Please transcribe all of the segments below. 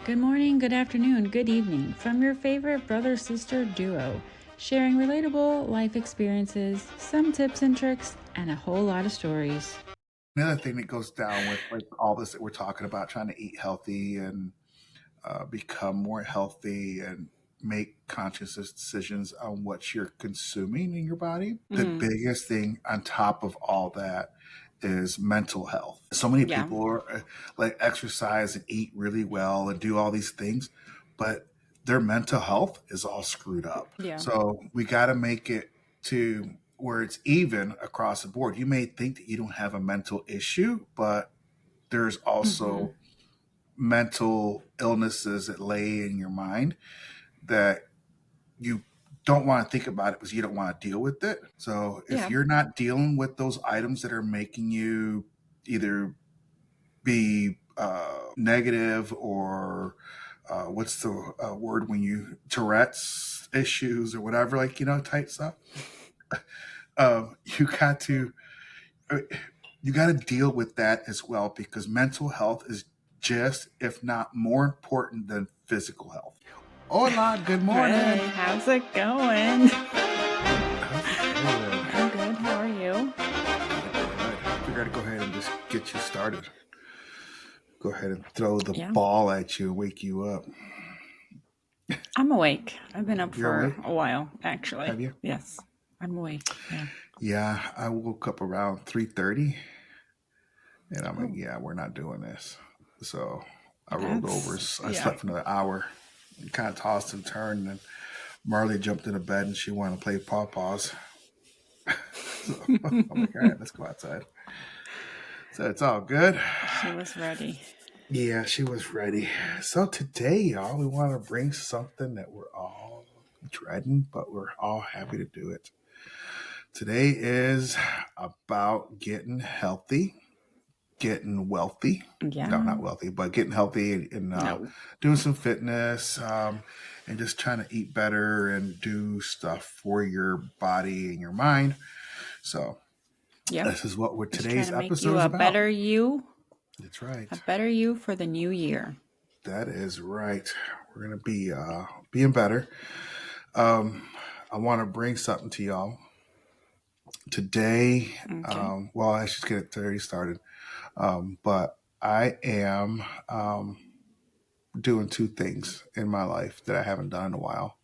Good morning, good afternoon, good evening from your favorite brother sister duo, sharing relatable life experiences, some tips and tricks, and a whole lot of stories. Another thing that goes down with like all this that we're talking about, trying to eat healthy and become more healthy and make conscious decisions on what you're consuming in your body. The Mm, biggest thing on top of all that is mental health. So many yeah. people are, like exercise and eat really well and do all these things, but their mental health is all screwed up. Yeah. So we got to make it to where it's even across the board. You may think that you don't have a mental issue, but there's Mm-hmm. also mental illnesses that lay in your mind that you don't want to think about it because you don't want to deal with it. So if Yeah. you're not dealing with those items that are making you either be negative or what's the word when you Tourette's issues or whatever, like, type stuff, you got to uh, you got to deal with that as well because mental health is just, if not more important than physical health. Hola, good Hey, morning. how's it going? How's it going? I'm good. How are you? Good, good. Figured I'd go ahead and just get you started. Go ahead and throw the Yeah. ball at you and wake you up. I'm awake. I've been up You're for awake? a while, actually. Have you? Yes. I'm awake. Yeah. Yeah, I woke up around 3:30 and I'm like, Oh, yeah, we're not doing this. So I rolled over. that's, I yeah. slept for another hour, kind of tossed and turned, and Marley jumped into bed and she wanted to play pawpaws. So I'm like, all right, let's go outside. So it's all good. She was ready. Yeah, she was ready. So today, y'all, we want to bring something that we're all dreading, but we're all happy to do it. Today is about getting healthy, getting wealthy. No, Yeah. not wealthy, but getting healthy and No. doing some fitness and just trying to eat better and do stuff for your body and your mind. So Yep. this is what Just trying today's to make episode you is a about. better you, That's a right. better you for the new year. That is right. We're gonna be being better. Um, I want to bring something to y'all today. Okay. Well, I should get it already started. But I am doing two things in my life that I haven't done in a while.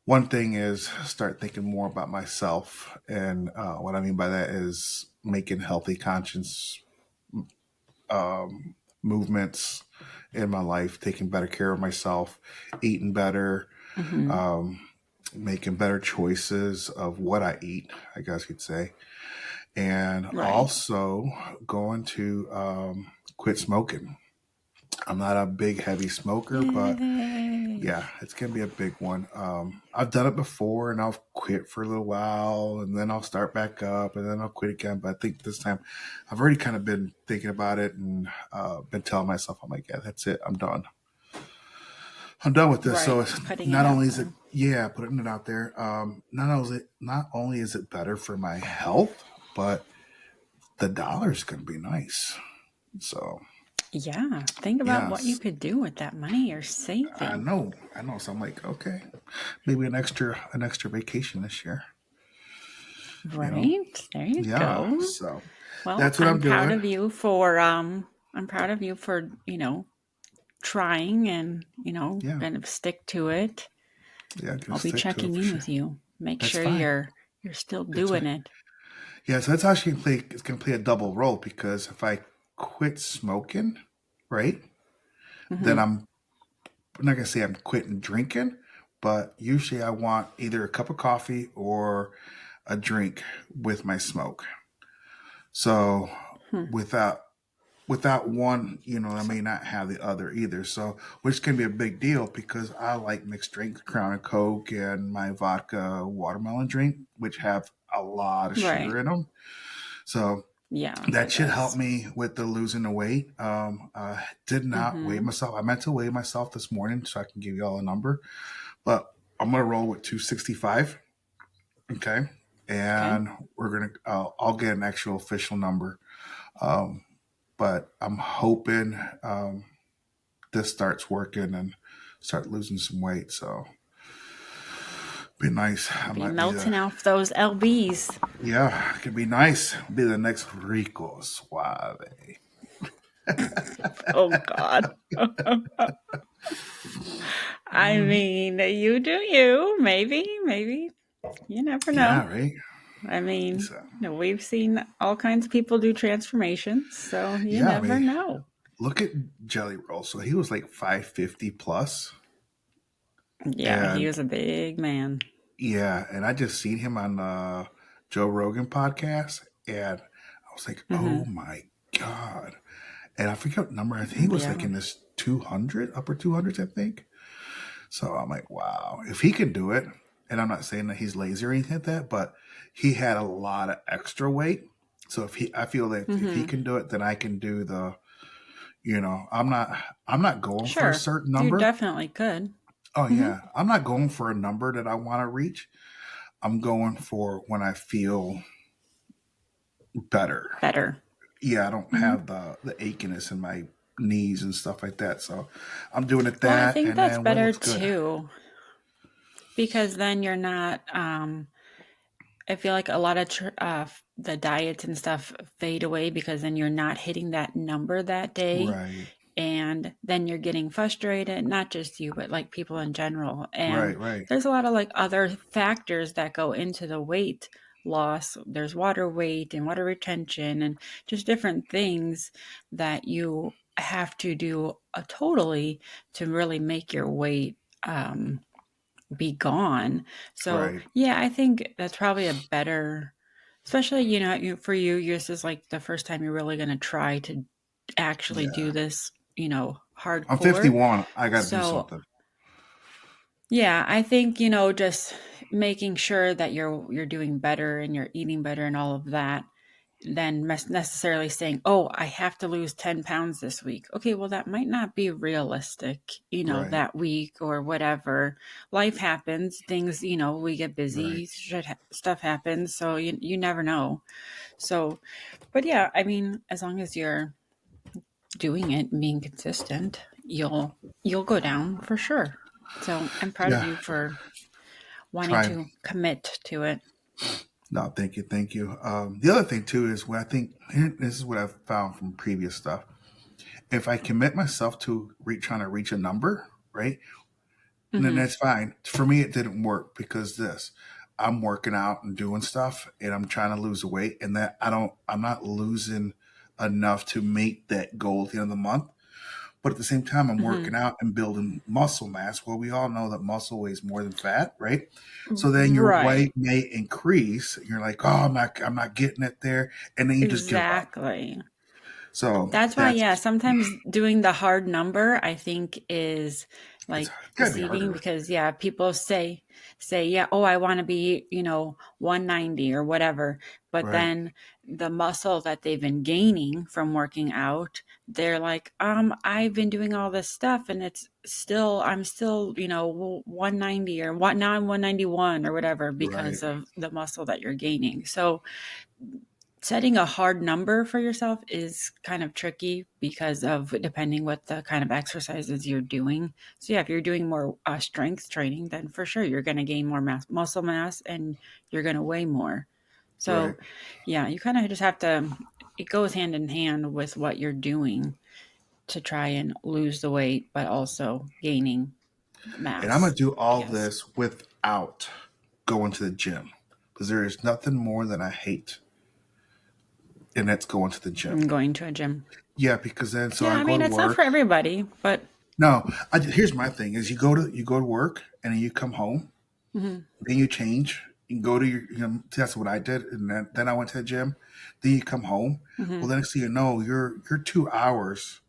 One thing is start thinking more about myself, and what I mean by that is making healthy, conscious movements in my life, taking better care of myself, eating better, Mm-hmm. um, making better choices of what I eat, I guess you'd say, and Right. also going to quit smoking. I'm not a big heavy smoker, but Yay. yeah, it's gonna be a big one. I've done it before, and I'll quit for a little while, and then I'll start back up, and then I'll quit again. But I think this time, I've already kind of been thinking about it and been telling myself, "I'm like, yeah, that's it. I'm done. I'm done with this." So Right. it's Putting it not out only is it, there. yeah, putting it out there. Not only is it better for my health, but the dollar's gonna be nice. So Yeah. Think about what you yes, could do with that money you're I saving. know, I know. So I'm like, okay, maybe an extra vacation this year. You know, Right. There you yeah. go. So Well, that's what I'm doing. I'm proud of you for, trying and, Yeah, kind of stick to it. yeah. I'll Just be stick to it checking for in sure. with you. Make That's sure fine. you're still That's doing right. it. Yeah. So that's actually play. It's gonna play a double role because if I quit smoking, right, then Hmm. I'm not gonna say I'm quitting drinking, but usually I want either a cup of coffee or a drink with my smoke. So Hmm. without without one, I So, may not have the other either. So, which can be a big deal because I like mixed drinks, Crown and Coke, and my vodka watermelon drink, which have a lot of right. sugar in them. So Yeah, that that should help does. me with the losing the weight. Did not weigh Hmm. myself. I meant to weigh myself this morning so I can give you all a number, but I'm gonna roll with 265. Okay, Okay. and we're gonna. I'll get an actual official number. Um, but I'm hoping this starts working and start losing some weight. So be nice. I Be might be the melting off those LBs. yeah, it could be nice. Be the next Rico Suave. Oh God. I mean, you do you. Maybe. You never know. Yeah, right. I mean, So we've seen all kinds of people do transformations, so you yeah, I never mean, know. look at Jelly Roll. So he was like 550 plus, Yeah, he and was a big man. yeah, and I just seen him on Joe Rogan podcast, and I was like, oh Hmm. my god! And I forget what number. I think he was like Yeah. in this 200, upper 200s, I think. So I'm like, wow, if he can do it, and I'm not saying that he's lazy or anything like that, but he had a lot of extra weight. So I feel that if he Hmm. can do it, then I can do the, I'm not going for a Sure. certain You number. definitely could. Oh Hmm. yeah, I'm not going for a number that I want to reach. I'm going for when I feel better. Better. Yeah, I don't Hmm. have the achiness in my knees and stuff like that. So I'm doing it Well, I that, think and that's then what better looks good. too, because then you're not. I feel like a lot of the diets and stuff fade away because then you're not hitting that number that day, Right, and then you're getting frustrated, not just you but like people in general. And right. there's a lot of like other factors that go into the weight loss. There's water weight and water retention and just different things that you have to do totally to really make your weight be gone. So Right. yeah, I think that's probably a better, especially for you, this is like the first time you're really going to try to actually do Yeah. this, I'm hardcore. 51. I got to do So something. yeah, I think, just making sure that you're doing better and you're eating better and all of that, than necessarily saying, "Oh, I have to lose 10 pounds this week." Okay, well, that might not be realistic, Right. that week or whatever. Life happens, things, we get Right. busy, stuff happens, so you never know. So, but yeah, I mean, as long as you're doing it and being consistent, you'll go down for sure. So, I'm proud of Yeah. you for wanting Trying. to commit to it. No, thank you. Thank you. The other thing, too, is what I think this is what I've found from previous stuff. If I commit myself to trying to reach a number, right, then Mhm. that's fine. For me, it didn't work because I'm working out and doing stuff and I'm trying to lose weight and that I'm not losing enough to make that goal at the end of the month. But at the same time, I'm working Mhm. out and building muscle mass. Well, we all know that muscle weighs more than fat, right? So then your Right. weight may increase. You're like, oh, I'm not getting it there, and then you just give up. Exactly. So That's why, that's yeah, sometimes doing the hard number, I think, is it's like gotta be deceiving harder, because, yeah, people say, yeah, oh, I want to be, 190 or whatever. But right? then the muscle that they've been gaining from working out, they're like, I've been doing all this stuff and I'm still, 190 or what now I'm 191 or whatever Right, because of the muscle that you're gaining. So, setting a hard number for yourself is kind of tricky because of depending what the kind of exercises you're doing. So yeah, if you're doing more strength training, then for sure you're going to gain more muscle mass and you're going to weigh more. right. So yeah, you kind of just have to, it goes hand in hand with what you're doing to try and lose the weight but also gaining And I'm gonna mass, do I all guess. this without going to the gym because there is nothing more than I hate, and that's going to the gym. And going to a gym. Yeah, because then so Yeah, I I go mean to it's not for work. everybody, but No, here's my thing: is you go to work and then you come home, mhm, then you change, you go to that's what I did, and then I went to the gym. Then you come home. Well, mhm. the next thing you know, your 2 hours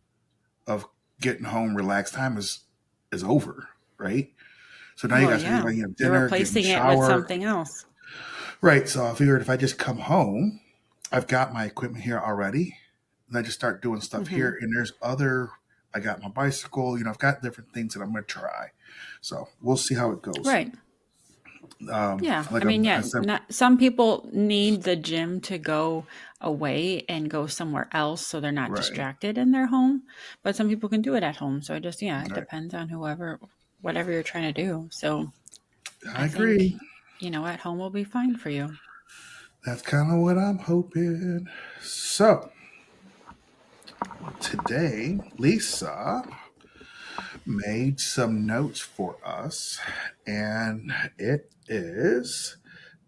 of getting home, relaxed time is over, right? So now you Well, guys are yeah, like you're dinner, getting replacing it with shower, something else. right? So I figured if I just come home, I've got my equipment here already, and I just start doing stuff Hmm. here. And there's other, I got my bicycle, I've got different things that I'm going to try. So we'll see how it goes. Right. Yeah. Like I mean, I yeah, said, not some people need the gym to go away and go somewhere else so they're not right, distracted in their home, but some people can do it at home. So it just, yeah, it right. depends on whoever, whatever you're trying to do. So I I think, agree. at home will be fine for you. That's kind of what I'm hoping. So today, Lisa made some notes for us, and it is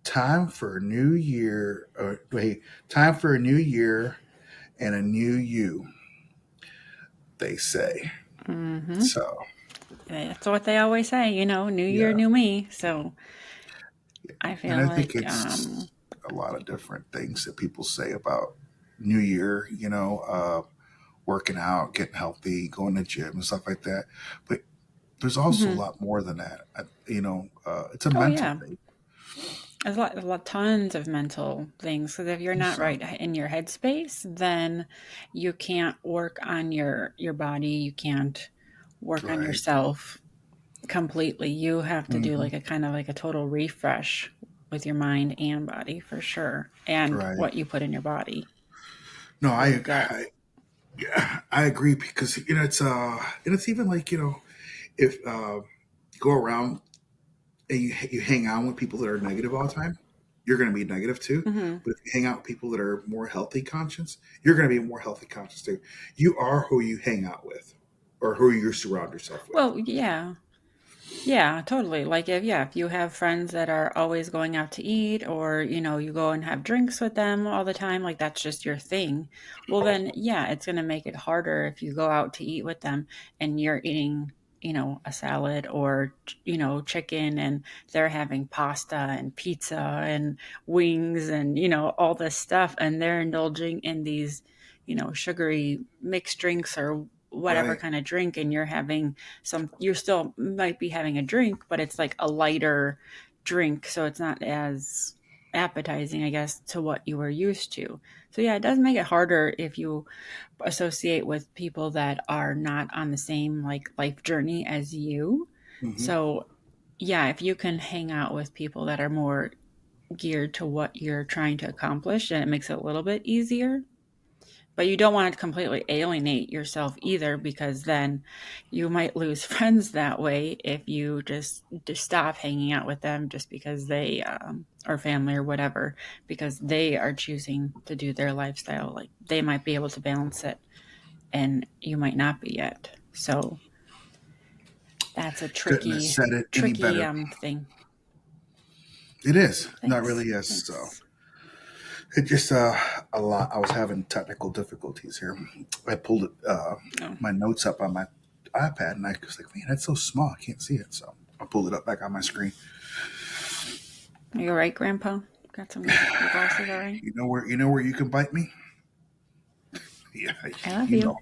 time for a new year. Wait, time for a new year and a new you, they say. Hmm. So, That's what they always say, new year, yeah. new me. So I And feel I think like, it's a lot of different things that people say about New Year, working out, getting healthy, going to the gym and stuff like that. But there's also a mhm. lot more than that. It's a Oh, mental yeah. thing. There's tons of mental things. Because if you're not So, right in your headspace, then you can't work on your body. You can't work on right. yourself completely. You have to do Hmm. like a kind of like a total refresh with your mind and body for sure, and Right. what you put in your body, No, your gut. yeah, I agree because and it's even like if you go around and you hang out with people that are negative all the time, you're going to be negative too. Hmm. But if you hang out with people that are more healthy conscious, you're going to be more healthy conscious too. You are who you hang out with, or who you surround yourself with. Well, yeah. Yeah, totally. Like if you have friends that are always going out to eat or, you go and have drinks with them all the time, like that's just your thing. Well, then yeah, it's going to make it harder if you go out to eat with them and you're eating, a salad or, chicken and they're having pasta and pizza and wings and, all this stuff and they're indulging in these, sugary mixed drinks or whatever Right. kind of drink and you're having you still might be having a drink, but it's like a lighter drink. So it's not as appetizing, I guess, to what you were used to. So yeah, it does make it harder if you associate with people that are not on the same like life journey as you. Hmm. So yeah, if you can hang out with people that are more geared to what you're trying to accomplish, then it makes it a little bit easier, but you don't want to completely alienate yourself either because then you might lose friends that way if you just stop hanging out with them just because they or family or whatever because they are choosing to do their lifestyle. Like they might be able to balance it and you might not be yet. So that's a Couldn't have tricky said it any tricky better. thing. It is. Not Thanks. really is. So Thanks. it just a lot. I was having technical difficulties here. I pulled Oh, my notes up on my iPad, and I was like, "Man, that's so small. I can't see it." So I pulled it up back on my screen. are you all right, Grandpa? Got some your glasses all right? You know where you can bite me. Yeah, I love you you. know.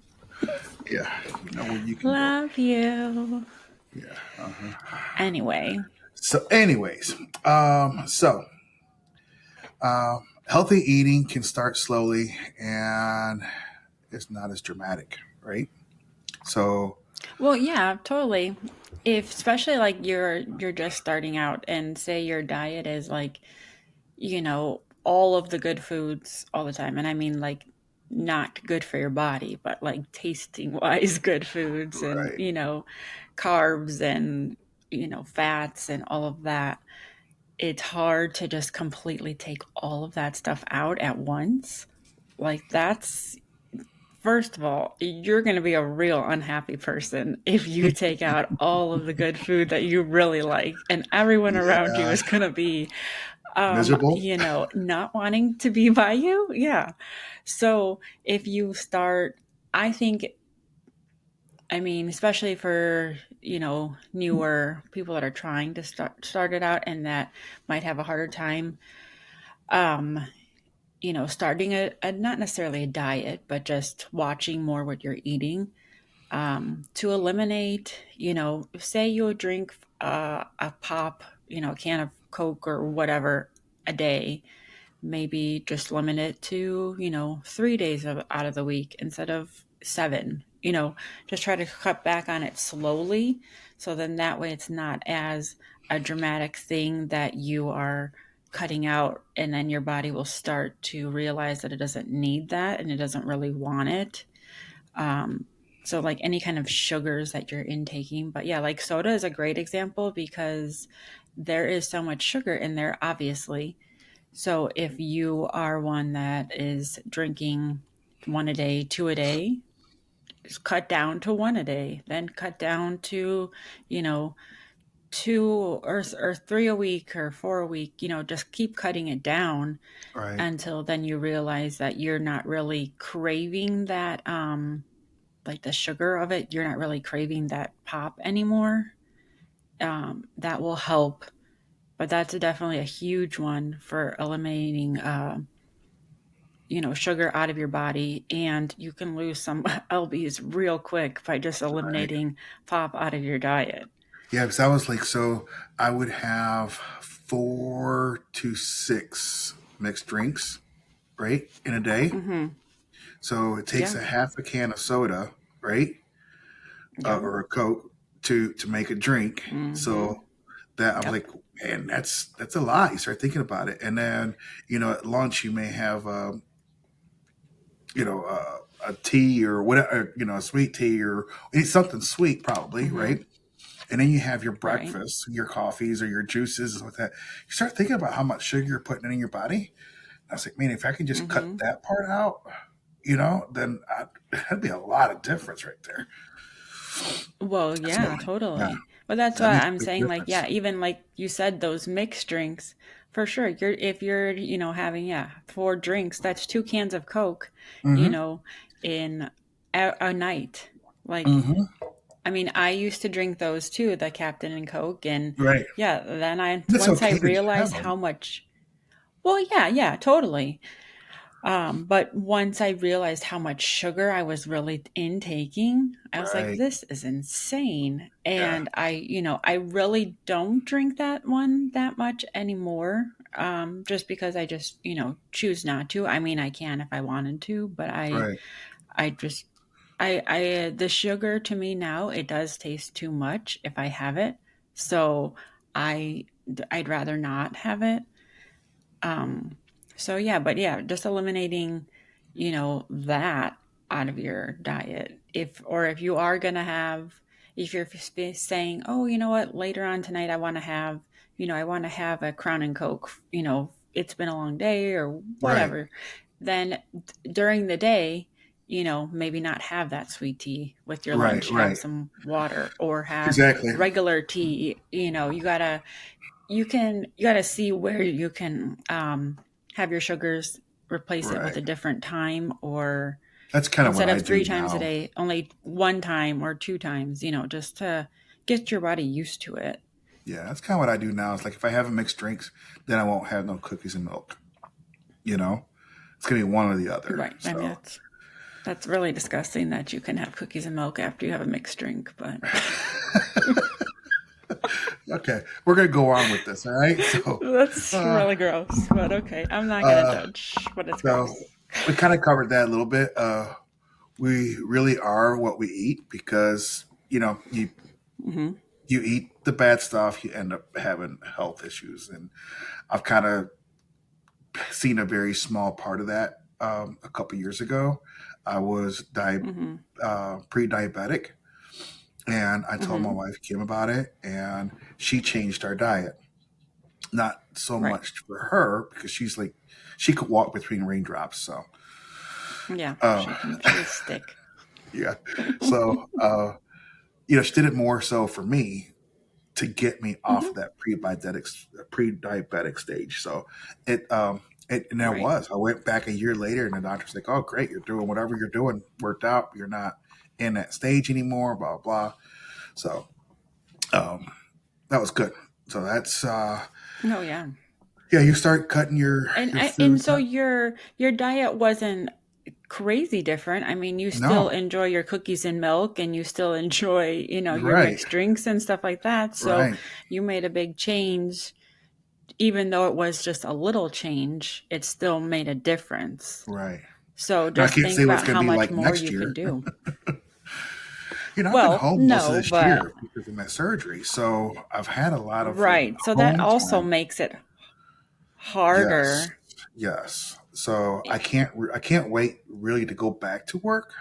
Yeah, you know where you can go. Love you. Yeah. Uh-huh. Anyway, So, anyways, healthy eating can start slowly, and it's not as dramatic, right? So, well, yeah, totally. If especially like you're just starting out and say your diet is like, all of the good foods all the time. And I mean like not good for your body, but like tasting wise good foods and, right. carbs and, fats and all of that. It's hard to just completely take all of that stuff out at once. Like that's First of all, you're going to be a real unhappy person if you take out all of the good food that you really like, and everyone around you Yeah, is going to be, miserable. not wanting to be by you. Yeah. So if you start, I think, I mean, especially for, newer people that are trying to start it out and that might have a harder time, um, starting not necessarily a diet, but just watching more what you're eating to eliminate, say you drink a pop, a can of Coke or whatever a day, maybe just limit it to, 3 days out of the week instead of seven, just try to cut back on it slowly. So then that way it's not as a dramatic thing that you are cutting out, and then your body will start to realize that it doesn't need that and it doesn't really want it. Um, so like any kind of sugars that you're intaking, but yeah, like soda is a great example because there is so much sugar in there, obviously. So if you are one that is drinking one a day, two a day, just cut down to one a day, then cut down to, you know, two or three a week or four a week, just keep cutting it down Right. until then you realize that you're not really craving that, like the sugar of it, you're not really craving that pop anymore. That will help, but that's definitely a huge one for eliminating, sugar out of your body, and you can lose some lbs real quick by just Right. eliminating pop out of your diet. Yeah, because I was like, so I would have 4 to 6 mixed drinks, right, in a day. Mm-hmm. So it takes Yeah. a half a can of soda, right, Yep. or a Coke to make a drink. Mm-hmm. So that I'm Yep. like, man, that's a lot. You start thinking about it, and then at lunch you may have a tea or whatever, a sweet tea or eat something sweet, probably, Mm-hmm. right? And then you have your Right. breakfast, your coffees or your juices and like that. You start thinking about how much sugar you're putting in your body. I was like, man, if I can just cut Mm-hmm. that part out, then that'd be a lot of difference right there. Well, So, yeah, yeah, totally. But that's that why makes I'm a big saying, like, difference. yeah, even like you said, those mixed drinks, for sure. If you're, having, yeah, four drinks, that's two cans of Coke, you Mm-hmm. know, in a night. Like, Mm-hmm. I mean, I used to drink those too, the Captain and Coke, and Right. yeah, then It's once I okay to have realized them. how much, well, yeah, yeah, totally. But once I realized how much sugar I was really intaking, I was like, Right. this is insane. Yeah. And I really don't drink that one that much anymore. Just because I just, choose not to. I mean, I can if I wanted to, but Right. I just, the sugar to me now, it does taste too much if I have it. So I, I'd rather not have it. Um, so yeah, but yeah, just eliminating, that out of your diet. If you are going to have, if you're saying, oh, you know what, later on tonight, I want to have a Crown and Coke, it's been a long day or Right. whatever, then during the day, maybe not have that sweet tea with your Right. lunch, have Right. some water or have Exactly. regular tea. You got to see where you can, have your sugars, replace it with Right. a different time, or That's kind of what instead I of do three times a now. day, only one time or two times, just to get your body used to it. Yeah, that's kind of what I do now. It's like if I have a mixed drinks, then I won't have no cookies and milk. You know, it's gonna be one or the other. Right. I mean, So, that's really disgusting that you can have cookies and milk after you have a mixed drink, but okay, we're gonna go on with this. All right. So, that's uh, really gross. But okay, I'm not gonna uh, judge, but it's so gross. we kind of covered that a little bit. We really are what we eat because Hmm. you eat the bad stuff, you end up having health issues, and I've kind of seen a very small part of that. A couple years ago, I was Hmm. pre-diabetic, and I told my Hmm. wife Kim about it, and she changed our diet. Not so Right. much for her because she's like she could walk between raindrops. So Yeah, uh, she is thick. yeah, so she did it more so for me to get me off of Hmm. that pre-diabetic stage. So and there Right. was. I went back a year later, and the doctor's like, "Oh, great, you're doing whatever you're doing worked out. You're not in that stage anymore." Blah blah. So um, that was good. So that's Oh yeah. yeah. You start cutting your And foods so up. your diet wasn't crazy different. I mean, you still No, enjoy your cookies and milk, and you still enjoy, your right, mixed drinks and stuff like that. So right, you made a big change, even though it was just a little change, it still made a difference. right. So Now I just can't think say what it's about going how to be much like more next you could year. do. I've been Well, home most of no, this but year because of my surgery, so I've had a lot of like right. So that home also time. makes it Yes, harder. yes. So I can't wait really to go back to work.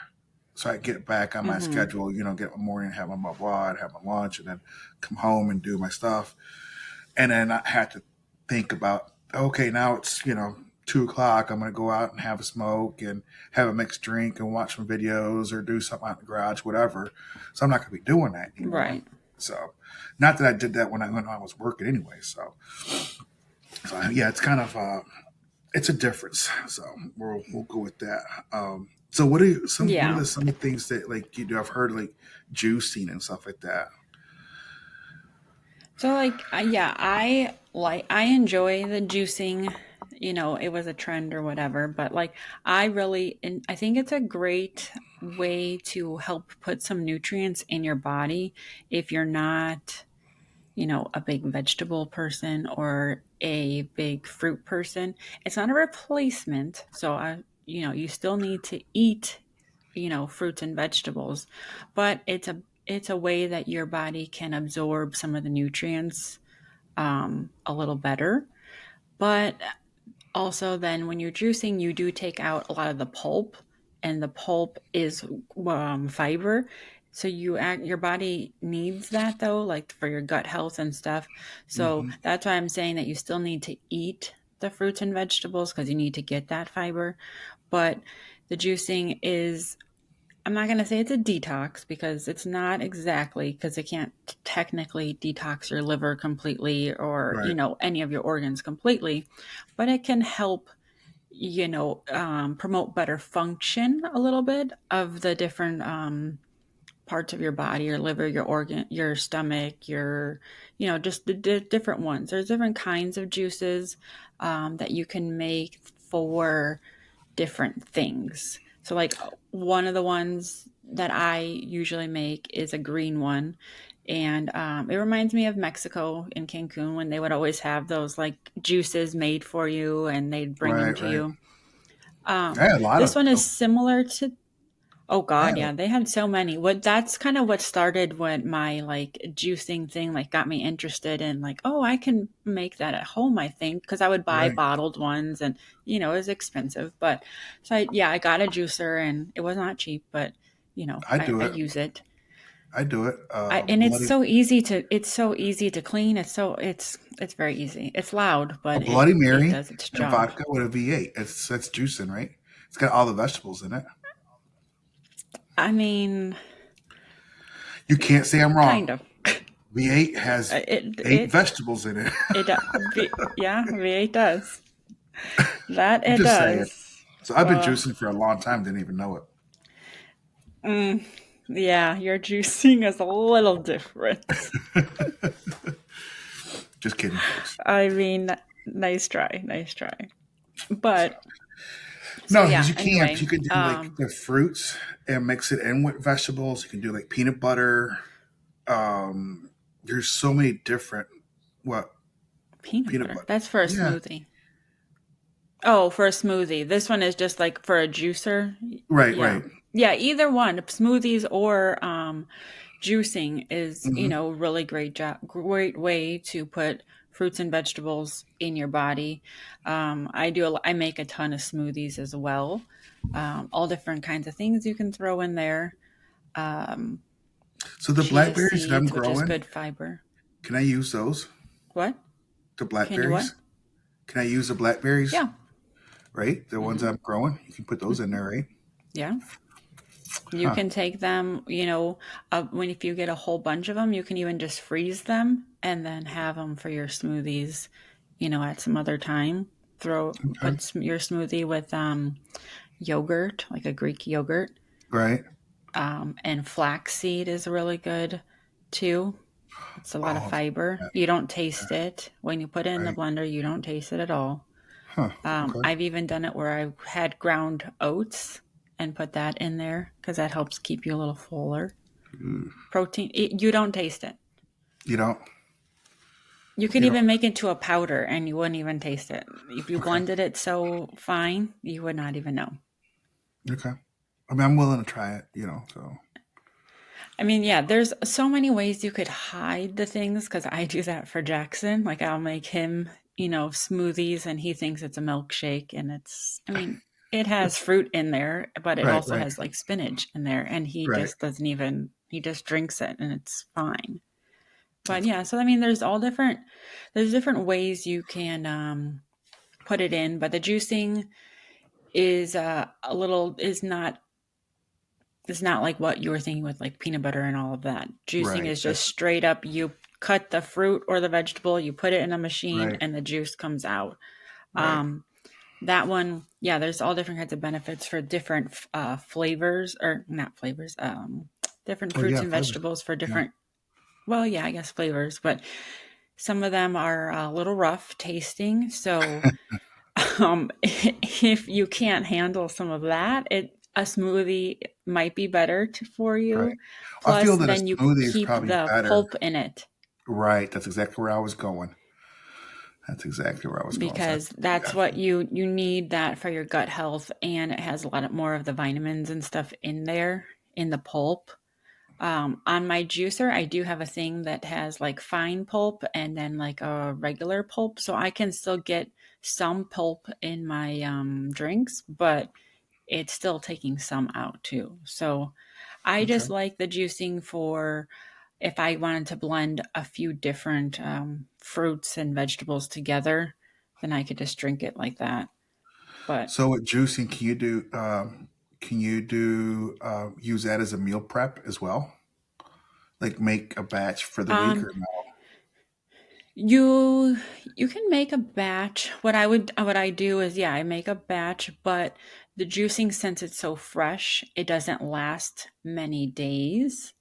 So I get back on my Mm-hmm. schedule, get my morning, have my blood, have my lunch, and then come home and do my stuff. And then I had to think about, okay, now it's 2 o'clock. I'm going to go out and have a smoke and have a mixed drink and watch some videos or do something out in the garage, whatever. So I'm not going to be doing that anymore. Right. So, not that I did that when I was working anyway. So yeah, it's kind of it's a difference. So we'll go with that. So what are Yeah. some of the things that like you do? I've heard like juicing and stuff like that. So like yeah, I enjoy the juicing. It was a trend or whatever, but like I really and I think it's a great way to help put some nutrients in your body if you're not, a big vegetable person or a big fruit person. It's not a replacement. So you still need to eat, fruits and vegetables, but it's a way that your body can absorb some of the nutrients a little better. But also, then when you're juicing, you do take out a lot of the pulp, and the pulp is fiber. So your body needs that though, like for your gut health and stuff. So Hmm. that's why I'm saying that you still need to eat the fruits and vegetables because you need to get that fiber. But the juicing is, I'm not going to say it's a detox because it's not exactly, because it can't technically detox your liver completely or, Right. any of your organs completely, but it can help, promote better function a little bit of the different parts of your body, your liver, your organ, your stomach, just the different ones. There's different kinds of juices that you can make for different things. So, like, one of the ones that I usually make is a green one. And it reminds me of Mexico in Cancun when they would always have those like juices made for you and they'd bring them Right. to Right. you. I had a lot This of one is similar to, oh I God, had a, yeah, they had so many. That's kind of what started when my like juicing thing like got me interested in like, oh, I can make that at home, I think, because I would buy right. bottled ones and it was expensive. But so I got a juicer and it was not cheap, but I I do it. use it. I do it. And it's so easy to clean. It's very easy. It's loud, A but it Bloody it Mary does its and job. vodka with a V8. That's juicing, right? It's got all the vegetables in it. I mean, You can't say I'm wrong. kind of. V8 has It eight it vegetables in it. yeah, V8 does. That I'm it just saying. does. So I've been Uh, juicing for a long time, didn't even know it. mm, yeah, your juicing is a little different. Just kidding, folks. I mean, nice try, nice try. So But so no, because yeah, you can. anyway, You can do like the fruits and mix it in with vegetables. You can do like peanut butter. There's so many different what peanut peanut butter. butter. That's for a Yeah, smoothie. Oh, for a smoothie. This one is just like for a juicer. right, Yeah. right. Yeah, either one, smoothies or juicing is, Hmm. really great way to put fruits and vegetables in your body. I make a ton of smoothies as well. All different kinds of things you can throw in there. Um, So the Chia blackberries that I'm seeds, which is growing, good fiber. can I use those? What? The Can you what? blackberries? Can I use the blackberries? Yeah. Right, the ones Hmm. I'm growing. You can put those in there, right? Yeah. You Huh. can take them, when if you get a whole bunch of them, you can even just freeze them and then have them for your smoothies, at some other time. Okay. Your smoothie with yogurt, like a Greek yogurt, Right. and flaxseed is really good too. It's a lot of Oh, fiber. yeah, You don't taste it when you put it in the right. blender. You don't taste it at all. Huh. Okay. I've even done it where I had ground oats and put that in there because that helps keep you a little fuller. Mm. Protein, you don't taste it. You don't. You could You don't. even make it to a powder and you wouldn't even taste it. If you Okay. blended it so fine, you would not even know. Okay. I mean, I'm willing to try it. So I mean, yeah, there's so many ways you could hide the things because I do that for Jackson. Like I'll make him, smoothies and he thinks it's a milkshake and I mean, it has fruit in there, but it Right, also right, has like spinach in there and he right. just doesn't even, he just drinks it and it's fine. But That's yeah, so I mean, there's different ways you can put it in, but the juicing is is not like what you were thinking with like peanut butter and all of that. Juicing right. is just That's straight up you cut the fruit or the vegetable, you put it in a machine right, and the juice comes out. right. That one, yeah, there's all different kinds of benefits for different flavors or not flavors, different Oh fruits yeah, and flavors. vegetables for Yeah. different, well, yeah, I guess flavors, but some of them are a little rough tasting. So if you can't handle some of that, a smoothie might be better for Right. you. I Plus, feel that a then you smoothie is keep probably the better. pulp in it Right. That's exactly where I was going. That's exactly where I was going. So because that's that's yeah. what you need that for your gut health, and it has a lot of more of the vitamins and stuff in there in the pulp. On my juicer, I do have a thing that has like fine pulp and then like a regular pulp, so I can still get some pulp in my drinks, but it's still taking some out too. So I Okay. just like the juicing for if I wanted to blend a few different fruits and vegetables together, then I could just drink it like that. But So with juicing, can you do use that as a meal prep as well? Like make a batch for the week um, or no? you you can make a batch. What I do is yeah, I make a batch, but the juicing since it's so fresh, it doesn't last many days.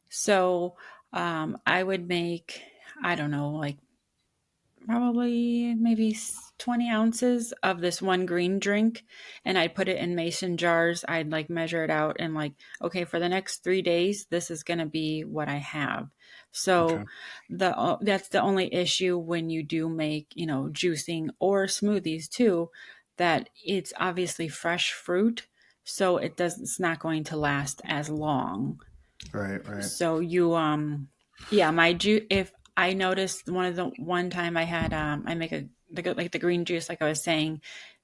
So I would make I don't know like probably maybe 20 ounces of this one green drink and I'd put it in mason jars. I'd like measure it out and like okay, for the next 3 days this is going to be what I have. Okay. So that's the only issue when you do make, juicing or smoothies too, that it's obviously fresh fruit, so it's not going to last as long. Right, right. So you yeah, my juice, if I noticed one time I had I make like the green juice like I was saying,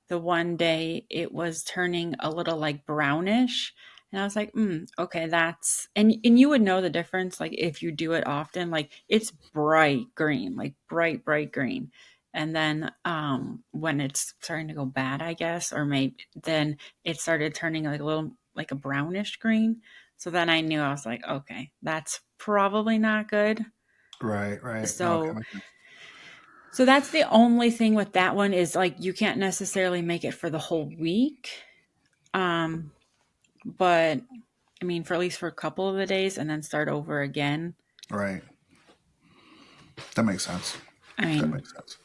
the one day it was turning a little like brownish and I was like, okay, that's and you would know the difference like if you do it often, like it's bright green, like bright green. And then when it's starting to go bad, I guess, or maybe then it started turning like a little like a brownish green. So then I knew I was like, okay, that's probably not good. Right, right. No, okay, So makes sense. so that's the only thing with that one is like you can't necessarily make it for the whole week. Um but I mean for at least for a couple of the days and then start over again. Right. That makes sense. I That mean, makes sense.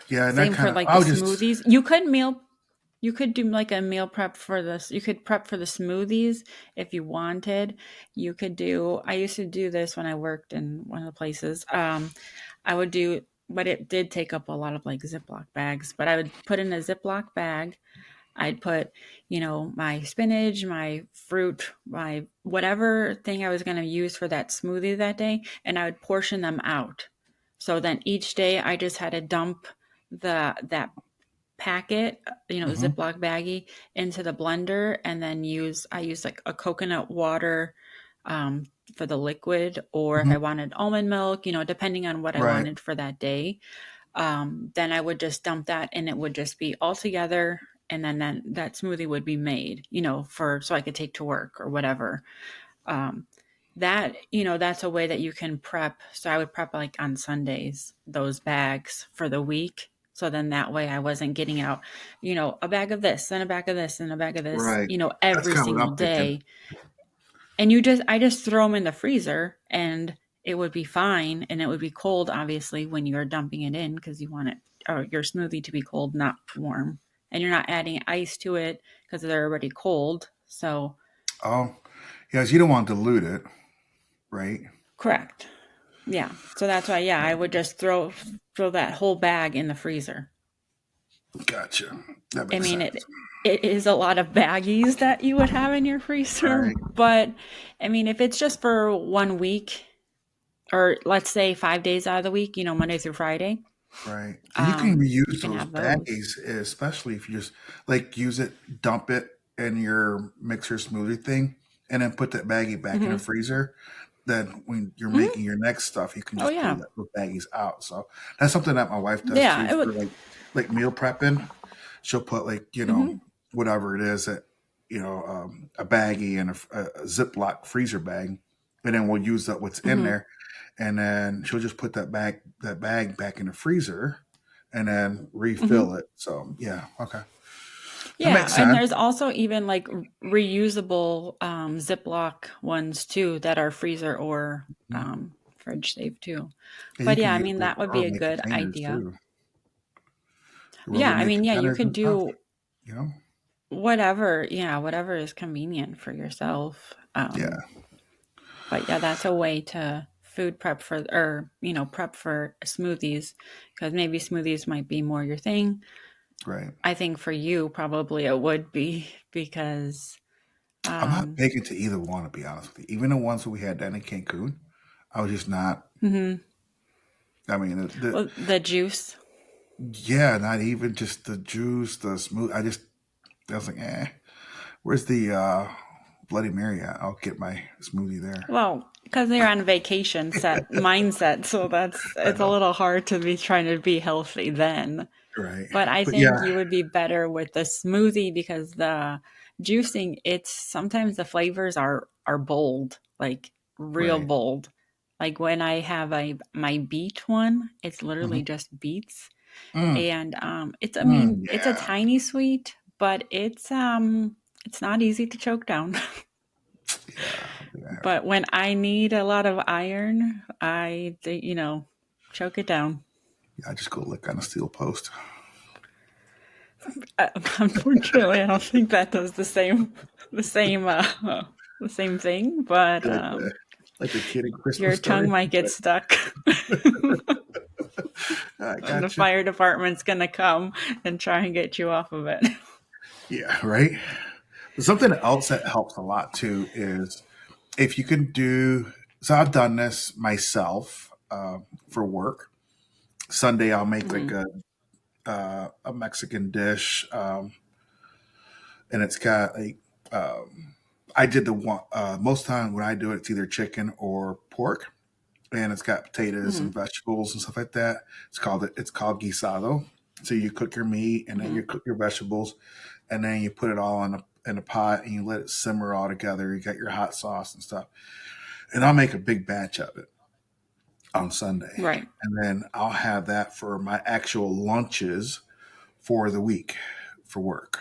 Yeah, and that same for kind of like the I would just smoothies. You could do like a meal prep for this. You could prep for the smoothies if you wanted. You could do, I used to do this when I worked in one of the places. I would do, but it did take up a lot of like Ziploc bags, but I would put in a Ziploc bag. I'd put, my spinach, my fruit, my whatever thing I was going to use for that smoothie that day, and I would portion them out. So then each day I just had to dump that packet, hmm Ziploc baggie into the blender and then I use like a coconut water um, for the liquid, or if hmm I wanted almond milk, depending on what I right, wanted for that day, then I would just dump that and it would just be all together. And then that smoothie would be made, for so I could take to work or whatever. Um, that's a way that you can prep. So I would prep like on Sundays, those bags for the week. So then that way I wasn't getting out, a bag of this and a bag of this and a bag of this, right. That's every kind of what single I'm thinking. day. And I just throw them in the freezer and it would be fine. And it would be cold, obviously, when you're dumping it in because you want it, or your smoothie to be cold, not warm. And you're not adding ice to it because they're already cold. So, Oh, yes, you don't want to dilute it, right? correct. Yeah. So that's why, yeah, I would just throw that whole bag in the freezer. Gotcha. That I makes mean, sense. it is a lot of baggies that you would have in your freezer, Right. but I mean, if it's just for 1 week, or let's say 5 days out of the week, Monday through Friday, Right. And you can you reuse can those have those. baggies, especially if you just like use it, dump it in your mixer smoothie thing, and then put that baggie back in the Hmm. freezer. Then when you're making Hmm. your next stuff, you can Oh just pull yeah, those baggies out. So that's something that my wife does yeah. too It for would. like meal prepping. She'll put like Hmm. whatever it is that a baggie and a Ziploc freezer bag, and then we'll use that what's in Hmm. there, and then she'll just put that bag back in the freezer, and then refill Hmm. it. So yeah, okay, that Yeah, makes and sense. there's also even like reusable Ziploc ones too that are freezer or Mhm. fridge safe too. Yeah, you But can yeah, I use mean like that would be a Rubbermaid good containers idea. too, the Yeah, I Rubbermaid mean, yeah, you containers could and stuff. do You know, whatever, yeah, whatever is convenient for yourself. yeah, But yeah, that's a way to food prep for, or, prep for smoothies, because maybe smoothies might be more your thing. right. I think for you, probably it would be because, I'm not um, big into either one, to be honest with you. Even the ones that we had down in Cancun, I was just not. mhm. I mean, Well, the juice. yeah, not even just the juice, the smooth. I was like, where's the Bloody Mary at? I'll get my smoothie there. Well, because they're on vacation mindset, so I it's a know, little hard to be trying to be healthy then. right? But I But think yeah, you would be better with the smoothie because the juicing, it's sometimes the flavors are bold, like real right. bold. Like when I have my beet one, it's Hmm. literally just beets. Mm, And it's I mean, it's a yeah, tiny sweet, but it's not easy to choke down. yeah, I think I have to. But when I need a lot of iron, choke it down. Yeah, I just go lick on a steel post, Unfortunately, I don't think that does the same, the same thing. But like the kid in your Christmas tongue story. might get But stuck, I and the got you. fire department's gonna come and try and get you off of it. Yeah, right. But something else that helps a lot too is if you can do. So I've done this myself for work. Sunday, I'll make like Hmm. a Mexican dish, and it's got like I did the one most time when I do it, it's either chicken or pork, and it's got potatoes Hmm. and vegetables and stuff like that. It's called guisado. So you cook your meat and then Hmm. you cook your vegetables, and then you put it all in a pot and you let it simmer all together. You got your hot sauce and stuff, and I'll make a big batch of it on Sunday, Right, and then I'll have that for my actual lunches for the week for work.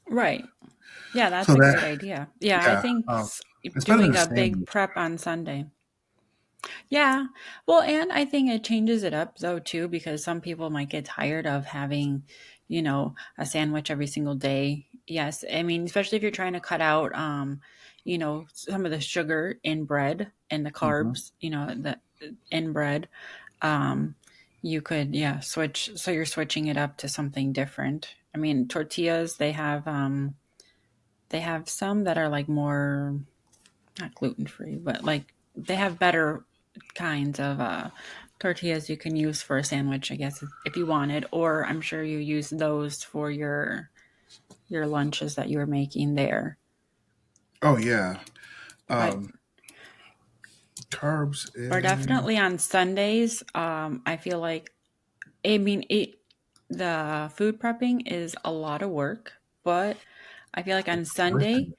right. Yeah, So that's a that great idea. Yeah, I yeah, think it's better than doing a a big sandwich. prep on Sunday. Yeah. Well, and I think it changes it up though too, because some people might get tired of having, a sandwich every single day. Yes. I mean, especially if you're trying to cut out some of the sugar in bread and the Hmm. carbs, the in bread. Um, you could, yeah, switch, so you're switching it up to something different. I mean, tortillas, they have some that are like more, not gluten free, but like they have better kinds of tortillas you can use for a sandwich, I guess, if you wanted. Or I'm sure you use those for your lunches that you were making there. Oh yeah, But um, carbs or in definitely on Sundays, I feel like, I mean, the food prepping is a lot of work, but I feel like on it's worth Sunday, it.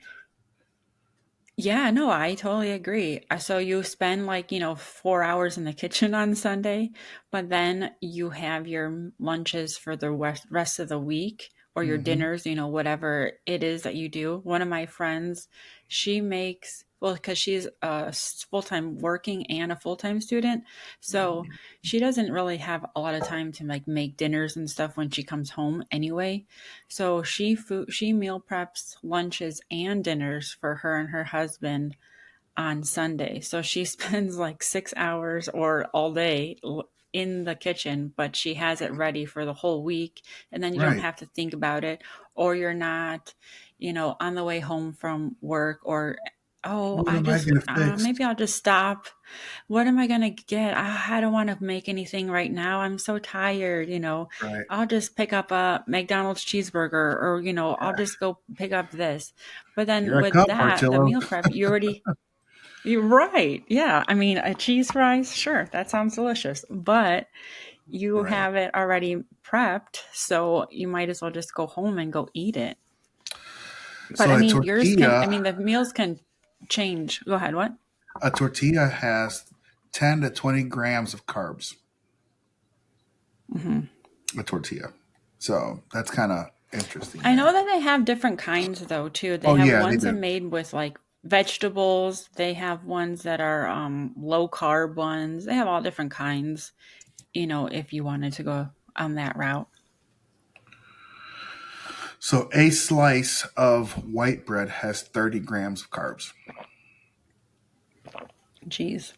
yeah, no, I totally agree. So you spend like, 4 hours in the kitchen on Sunday, but then you have your lunches for the rest of the week, or your Hmm. dinners, whatever it is that you do. One of my friends, she makes, well, because she's full time working and a full time student. So she doesn't really have a lot of time to like make dinners and stuff when she comes home anyway. So she meal preps lunches and dinners for her and her husband on Sunday. So she spends like 6 hours or all day in the kitchen, but she has it ready for the whole week. And then you don't Right. have to think about it, or you're not, on the way home from work, or, oh, What am I going to fix? maybe I'll just stop. What am I going to get? I don't want to make anything right now. I'm so tired. Right. I'll just pick up a McDonald's cheeseburger, or, I'll Yeah. just go pick up this. But Here then I with come, that, the Portillo. meal prep, you're right. Yeah. I mean, a cheese fries, sure, that sounds delicious, but you Right. have it already prepped. So you might as well just go home and go eat it. But So I mean, the meals can change. Go ahead. What? a tortilla has 10 to 20 grams of carbs. Hmm. A tortilla. So that's kind of interesting I know there. that they have different kinds though too. They Oh have yeah, they ones that do. made with like vegetables. They have ones that are low carb ones. They have all different kinds, if you wanted to go on that route. So a slice of white bread has 30 grams of carbs. Jeez.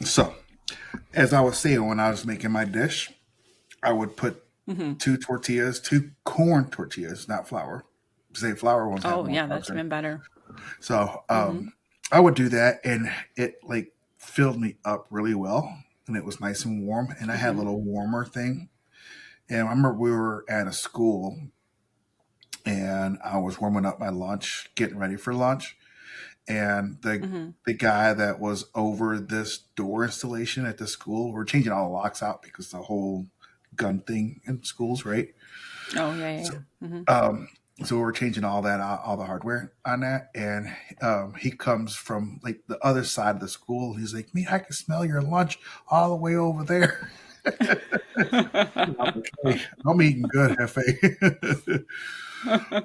So as I was saying, when I was making my dish, I would put Hmm. two tortillas, two corn tortillas, not flour. Say flour ones have Oh more yeah, carbs that's in it. even better. So Hmm. I would do that, and it like filled me up really well, and it was nice and warm. And I had a Hmm. little warmer thing. And I remember we were at a school, and I was warming up my lunch, getting ready for lunch, and Hmm. the guy that was over this door installation at the school, we're changing all the locks out because the whole gun thing in schools, right? Oh yeah, yeah, So, yeah. Hmm. um, so we're changing all that out, all the hardware on that, and he comes from like the other side of the school. He's like, "Me, I can smell your lunch all the way over there." I'm like, "Hey, I'm eating good, Hefe."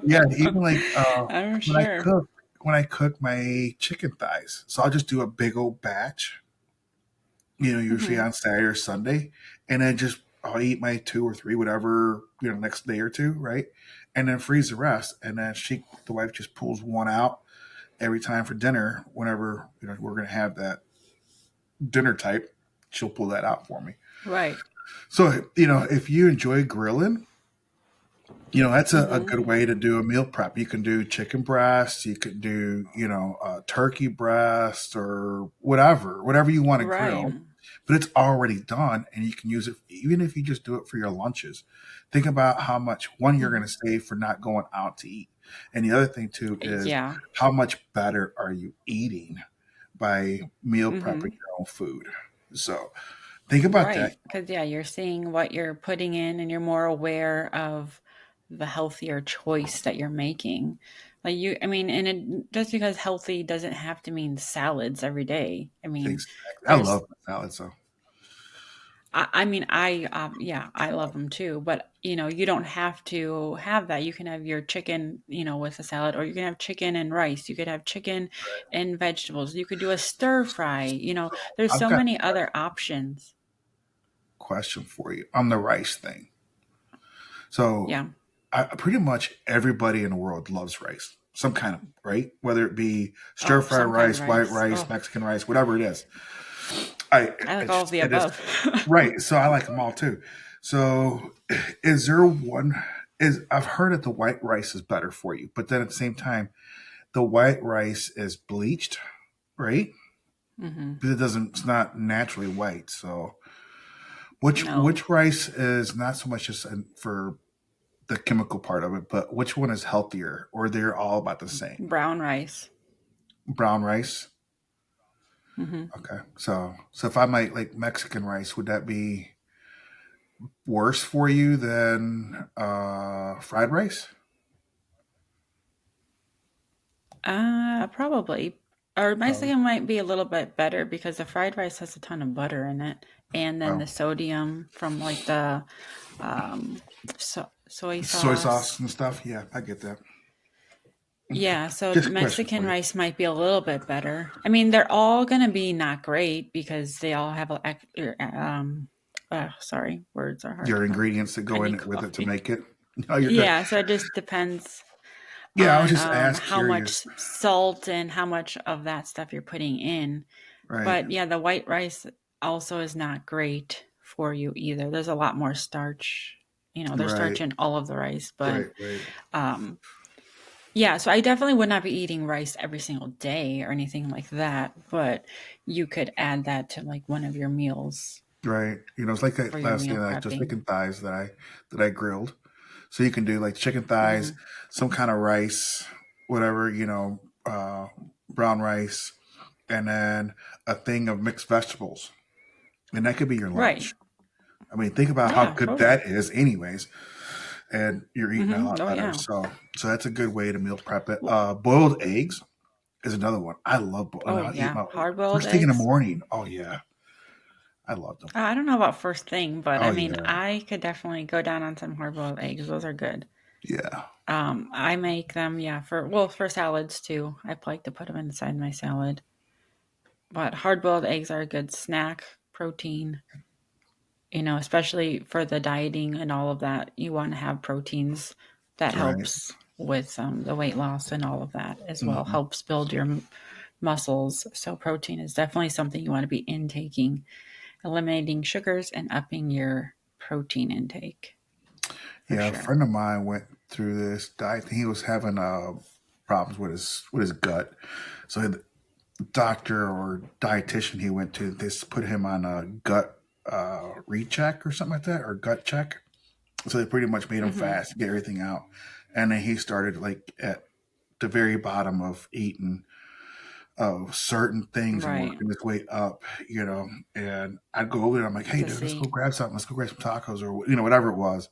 Yeah, even like I'm when I sure. cook when I cook my chicken thighs, so I'll just do a big old batch, usually Hmm. on Saturday or Sunday, and then just I'll eat my two or three, whatever, next day or two, right? And then freeze the rest. And then the wife just pulls one out every time for dinner. Whenever we're gonna have that dinner type, she'll pull that out for me. Right. So if you enjoy grilling, that's a Hmm. good way to do a meal prep. You can do chicken breast, you could do turkey breast or whatever you want to Right. grill, but it's already done, and you can use it even if you just do it for your lunches. Think about how much one you're going Hmm. to save for not going out to eat, and the other thing too is Yeah. how much better are you eating by meal prepping Hmm. your own food. So think about that. Right. Because, yeah, you're seeing what you're putting in, and you're more aware of the healthier choice that you're making. Like I mean, and just because healthy doesn't have to mean salads every day. I mean, Exactly. I there's, love my salad, so I mean, yeah, I love them too, but you don't have to have that. You can have your chicken, with a salad, or you can have chicken and rice. You could have chicken and vegetables. You could do a stir fry. There's I've so got many other options. question for you on the rice thing. So, Yeah. pretty much everybody in the world loves rice, some kind of right, whether it be stir Oh, fry some kind of rice, white rice. rice, Oh, Mexican rice, whatever it is. I I like it's all of just, the it is above. right. So I like them all too. So, is there one? Is I've heard that the white rice is better for you, but then at the same time, the white rice is bleached, right? Hmm. Because it's not naturally white. So, which No, rice is not so much just for the chemical part of it, but which one is healthier, or they're all about the same? brown rice. Brown rice. Hmm. Okay, so if I might like Mexican rice, would that be worse for you than fried rice? Probably. Or Probably. Mexican might be a little bit better because the fried rice has a ton of butter in it, and then Well, the sodium from like the um, soy soy sauce sauce. and stuff. Yeah, I get that. Okay, Yeah, so just a question Mexican for you. rice might be a little bit better. I mean, they're all gonna be not great because they all have sorry, words are hard to Your come. ingredients that I go in need it with it to coffee. make it. No, you're good. Yeah, so it just depends Yeah, I was on just asked how much curious. salt and how much of that stuff you're putting in. Right. But yeah, the white rice also is not great for you either. There's a lot more starch. There's Right, starch in all of the rice, but right. um, yeah, so I definitely would not be eating rice every single day or anything like that, but you could add that to like one of your meals Right. It's like for that your last meal thing that just prepping. chicken thighs that I grilled. So you can do like chicken thighs, Hmm. some kind of rice, whatever, brown rice, and then a thing of mixed vegetables. And that could be your Right. lunch. I mean, think about how Yeah, good totally. that is anyways. And you're eating a lot Oh better. yeah. So that's a good way to meal prep it. Well, Boiled eggs is another one. I love and oh I'll eat yeah, my hard-boiled first thing in the eggs. morning. Oh yeah. I love them. I don't know about first thing, but I Oh mean, yeah. I could definitely go down on some hard-boiled eggs. Those are good. Yeah. I make them, yeah, for salads too. I like to put them inside my salad. But hard-boiled eggs are a good snack protein. Especially for the dieting and all of that. You want to have proteins. That Right. helps with the weight loss and all of that as well. Hmm. Helps build your muscles. So protein is definitely something you want to be intaking, eliminating sugars and upping your protein intake for Yeah, a sure. friend of mine went through this diet. He was having problems with his gut. So the doctor or dietitian he went to, this put him on a gut recheck or something like that, or gut check. So they pretty much made him Hmm. fast, get everything out, and then he started like at the very bottom of eating certain things and Right. working his way up. And I'd go over there. I'm like, hey, To dude, let's see. go grab something. Let's go grab some tacos or whatever it was.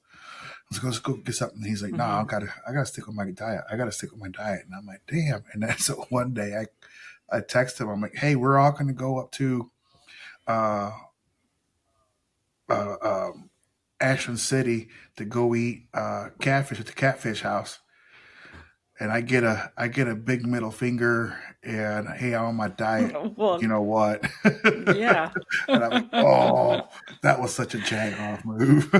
Let's go get something. And he's like, nah, Hmm. I gotta stick with my diet. I gotta stick with my diet. And I'm like, damn. And then so one day I text him. I'm like, hey, we're all gonna go up to uh, uh, um, Ashland City to go eat catfish at the Catfish House. And I get a big middle finger and hey, I'm on my diet. You Well, know what? And yeah. I'm like, oh, that was such a jag off move.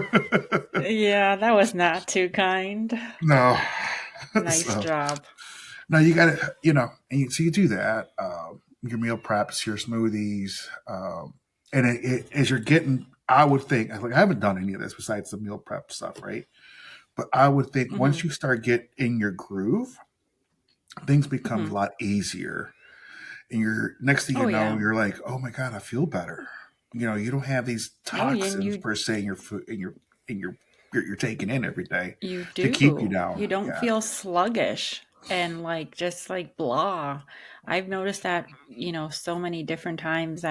Yeah, that was not too kind. No. Nice So job. no, you got to, so you do that. Your meal preps, your smoothies, and as you're getting, I would think, like I haven't done any of this besides the meal prep stuff, right? But I would think once Hmm. you start get in your groove, things become a Hmm. lot easier. And you're next thing you Oh know, yeah. you're like, oh my god, I feel better. You don't have these Oh, yeah, and toxins per se in your food, in your you're taking in every day you to keep you do. down. You don't Yeah. feel sluggish and like just like blah. I've noticed that, so many different times.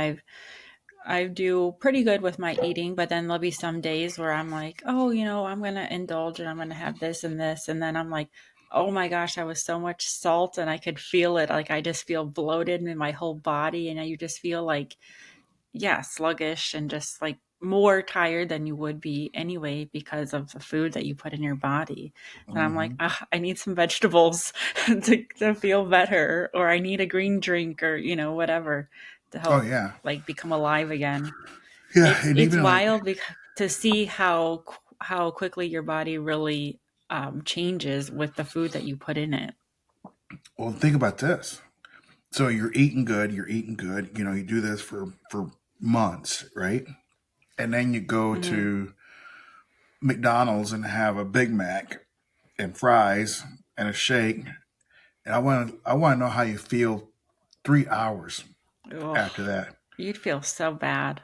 I do pretty good with my eating, but then there'll be some days where I'm like, oh, I'm gonna indulge and I'm gonna have this and this, and then I'm like, oh my gosh, that was so much salt and I could feel it. Like I just feel bloated in my whole body, and you just feel like, yeah, sluggish and just like more tired than you would be anyway because of the food that you put in your body. And I'm like, Hmm. I need some vegetables to feel better, or I need a green drink, or whatever to Oh help yeah, like become alive again. yeah, It's and it's even like, wild to see how quickly your body really changes with the food that you put in it. well, think about this. So you're eating good, you're eating good. You do this for months, right? And then you go Hmm. to McDonald's and have a Big Mac and fries and a shake. And I want to know how you feel 3 hours Ugh, after that. you'd feel so bad.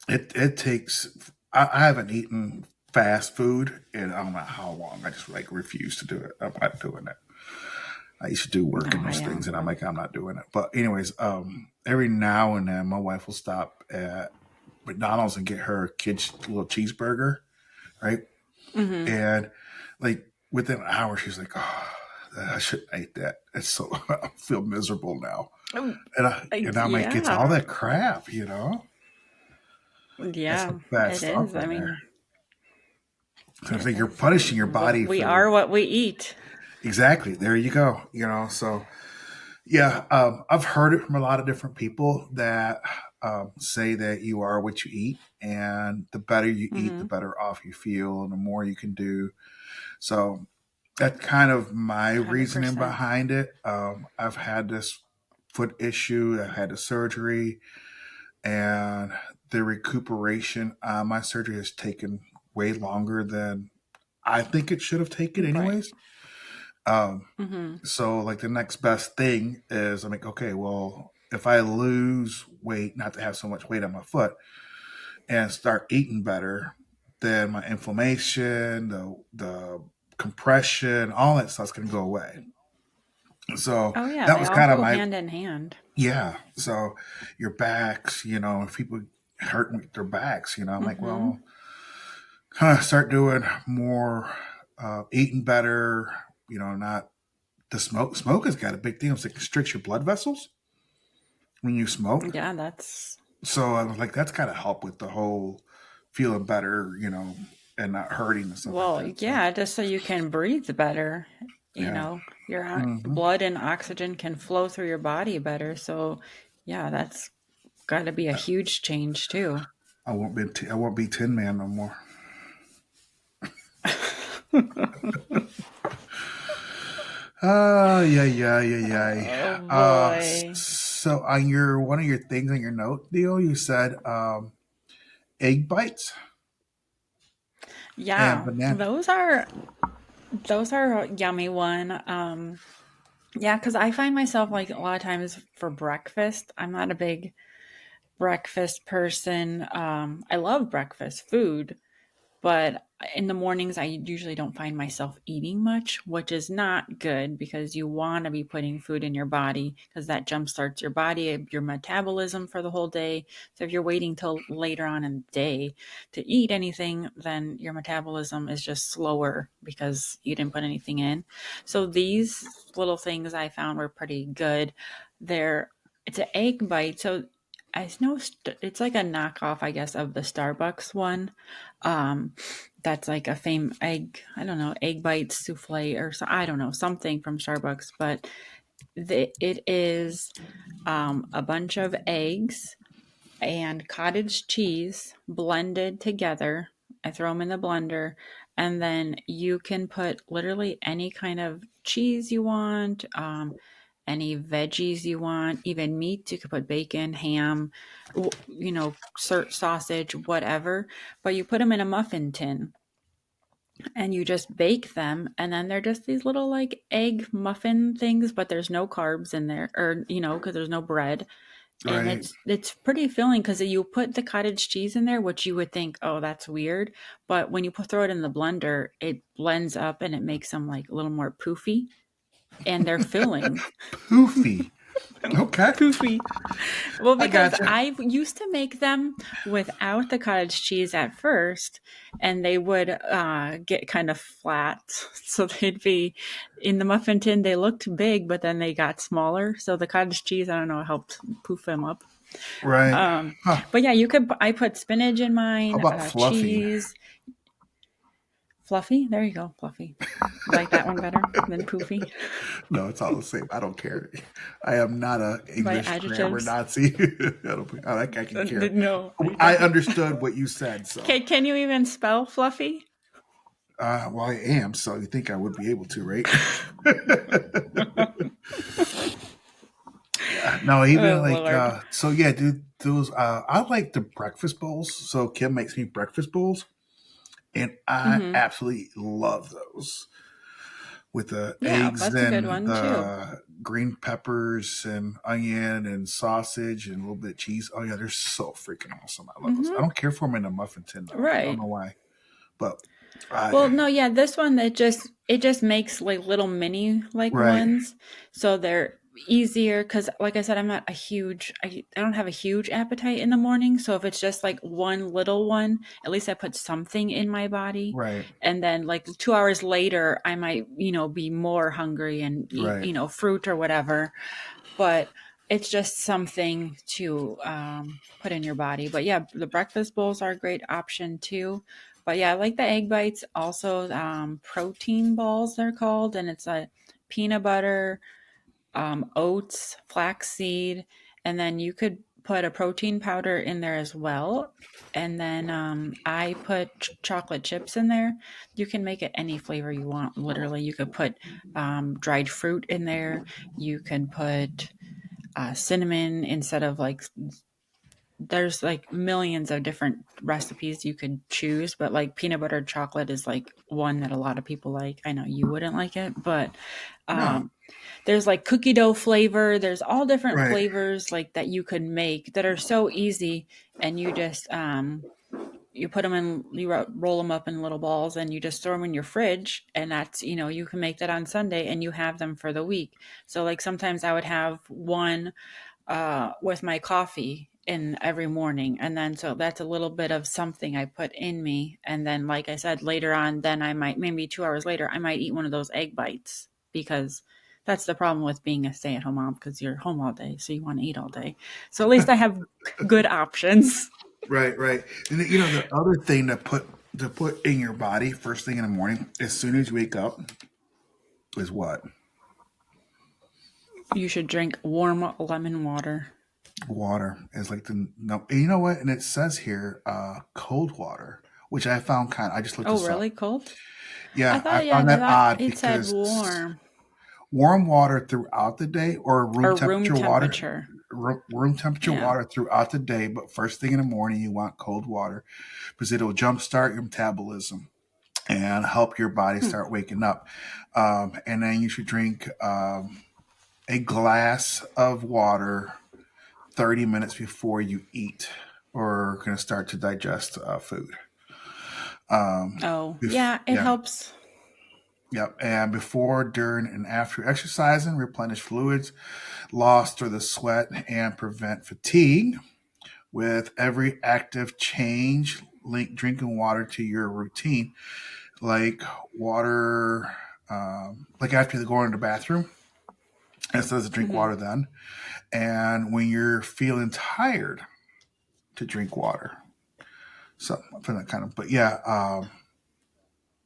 It takes. I haven't eaten fast food in I don't know how long. I just like refuse to do it. I'm not doing it. I used to do No, work in I those things, am. and I'm like, I'm not doing it. But anyways, every now and then, my wife will stop at McDonald's and get her a kid's little cheeseburger, right? Hmm. And like within an hour, she's like, "Oh, I shouldn't eat that. It's so I feel miserable now." Oh, And I'm like, "It's all yeah, that crap." That's the yeah, bad it stuff is. I in there. mean, So it's it like you're is. punishing your Well, body we for are what we eat. exactly. There you go. So yeah, I've heard it from a lot of different people that say that you are what you eat, and the better you eat, the Hmm. better off you feel, and the more you can do. So that's kind of my reasoning 100%. behind it. I've had this foot issue. I had a surgery, and the recuperation on my surgery has taken way longer than I think it should have taken, Right. anyways. Um, Mhm. so like the next best thing is I'm like, okay, well, if I lose weight, not to have so much weight on my foot, and start eating better, then my inflammation, the compression, all that stuff's gonna go away. So Oh yeah, that they was all kind of go my hand in hand. yeah. So your backs, if people hurt with their backs, I'm like, Mhm. well, kind of start doing more, eating better. Not the smoke. Smoke has got a big deal. It constricts your blood vessels when you smoke. Yeah, that's So I was like, that's got to help with the whole feeling better, and not hurting and stuff like well, that. So yeah, just so you can breathe better. yeah. Your Hmm. blood and oxygen can flow through your body better. So, yeah, that's got to be a huge change too. I won't be Tin Man no more. Yeah, yeah, yeah, yeah. Oh boy. So on your one of your things on your note deal, you said egg bites and Yeah, banana. those are a yummy one. Yeah, because I find myself like a lot of times for breakfast, I'm not a big breakfast person. I love breakfast food, but in the mornings, I usually don't find myself eating much, which is not good because you want to be putting food in your body because that jumpstarts your body, your metabolism for the whole day. So if you're waiting till later on in the day to eat anything, then your metabolism is just slower because you didn't put anything in. So these little things I found were pretty good. It's an egg bite, so I know it's like a knockoff, I guess, of the Starbucks one. Um, that's like a egg, I don't know, egg bites souffle or so, I don't know, something from Starbucks, but it is a bunch of eggs and cottage cheese blended together. I throw them in the blender, and then you can put literally any kind of cheese you want, any veggies you want, even meat. You could put bacon, ham, sausage, whatever. But you put them in a muffin tin and you just bake them, and then they're just these little like egg muffin things, but there's no carbs in there, or because there's no bread, and Right, it's pretty filling because you put the cottage cheese in there, which you would think, oh, that's weird, but when you throw it in the blender, it blends up and it makes them like a little more poofy, and they're filling. poofy. Okay, Poofy. Well, I because gotcha. I used to make them without the cottage cheese at first, and they would get kind of flat. So they'd be in the muffin tin, they looked big, but then they got smaller. So the cottage cheese, I don't know, helped poof them up. Right. Um, Huh. but yeah, I put spinach in How mine, about fluffy? cheese, fluffy. There you go, fluffy. You like that one better than poofy No, it's all the same. I don't care. I am not a by English grammar adjectives? Nazi. I can care. No, I I don't. understood what you said, so Okay, can you even spell fluffy? well, I am. So you think I would be able to, right? Yeah. No, even Oh like Lord. so. Yeah, dude. Those I like the breakfast bowls. So Kim makes me breakfast bowls, and I Hmm. absolutely love those with the Yeah, eggs that's a good and one too. the green peppers and onion and sausage and a little bit of cheese. Oh yeah, they're so freaking awesome. I love those. I Hmm. don't care for them in a muffin tin though. I don't Right. know why, but I Well, no, yeah, this one it just makes like little mini like right, ones, so they're easier because, like I said, I'm not a huge I don't have a huge appetite in the morning, so if it's just like one little one, at least I put something in my body, right, and then like 2 hours later, I might be more hungry and eat right. fruit or whatever, but it's just something to put in your body. But yeah, the breakfast bowls are a great option too. But yeah, I like the egg bites. Also, protein balls they're called, and it's a peanut butter, oats, flaxseed, and then you could put a protein powder in there as well. And then I put chocolate chips in there. You can make it any flavor you want. Literally, you could put dried fruit in there. You can put cinnamon instead of like there's like millions of different recipes you could choose, but like peanut butter chocolate is like one that a lot of people like. I know you wouldn't like it, but No, um, there's like cookie dough flavor. There's all different right. flavors like that you could make that are so easy, and you just you put them in, you roll them up in little balls, and you just throw them in your fridge, and that's, you can make that on Sunday and you have them for the week. So like sometimes I would have one with my coffee in every morning. And then so that's a little bit of something I put in me. And then, like I said, later on, then I might, maybe 2 hours later, I might eat one of those egg bites because that's the problem with being a stay at home mom because you're home all day. So you want to eat all day. So at least I have good options. Right, right. And you know the other thing to put in your body first thing in the morning, as soon as you wake up, is what? You should drink warm lemon water. Water is like the no. And you know what? And it says here, cold water, which I found kind. I just looked Oh, this up. really? Cold? I Yeah, I thought, yeah, found I that thought odd it said because warm warm water throughout the day or room or room temperature water, temperature. room temperature Yeah. water throughout the day, but first thing in the morning you want cold water because it'll jumpstart your metabolism and help your body Hmm. start waking up. And then you should drink a glass of water 30 minutes before you eat or going to start to digest food. Oh, yeah, it Yeah. helps. Yep. And before, during, and after exercising, replenish fluids lost through the sweat and prevent fatigue. With every active change, link drinking water to your routine, like water, like after you go into the bathroom, instead of drink Hmm. water then. And when you're feeling tired, to drink water. So I find that kind of, but yeah,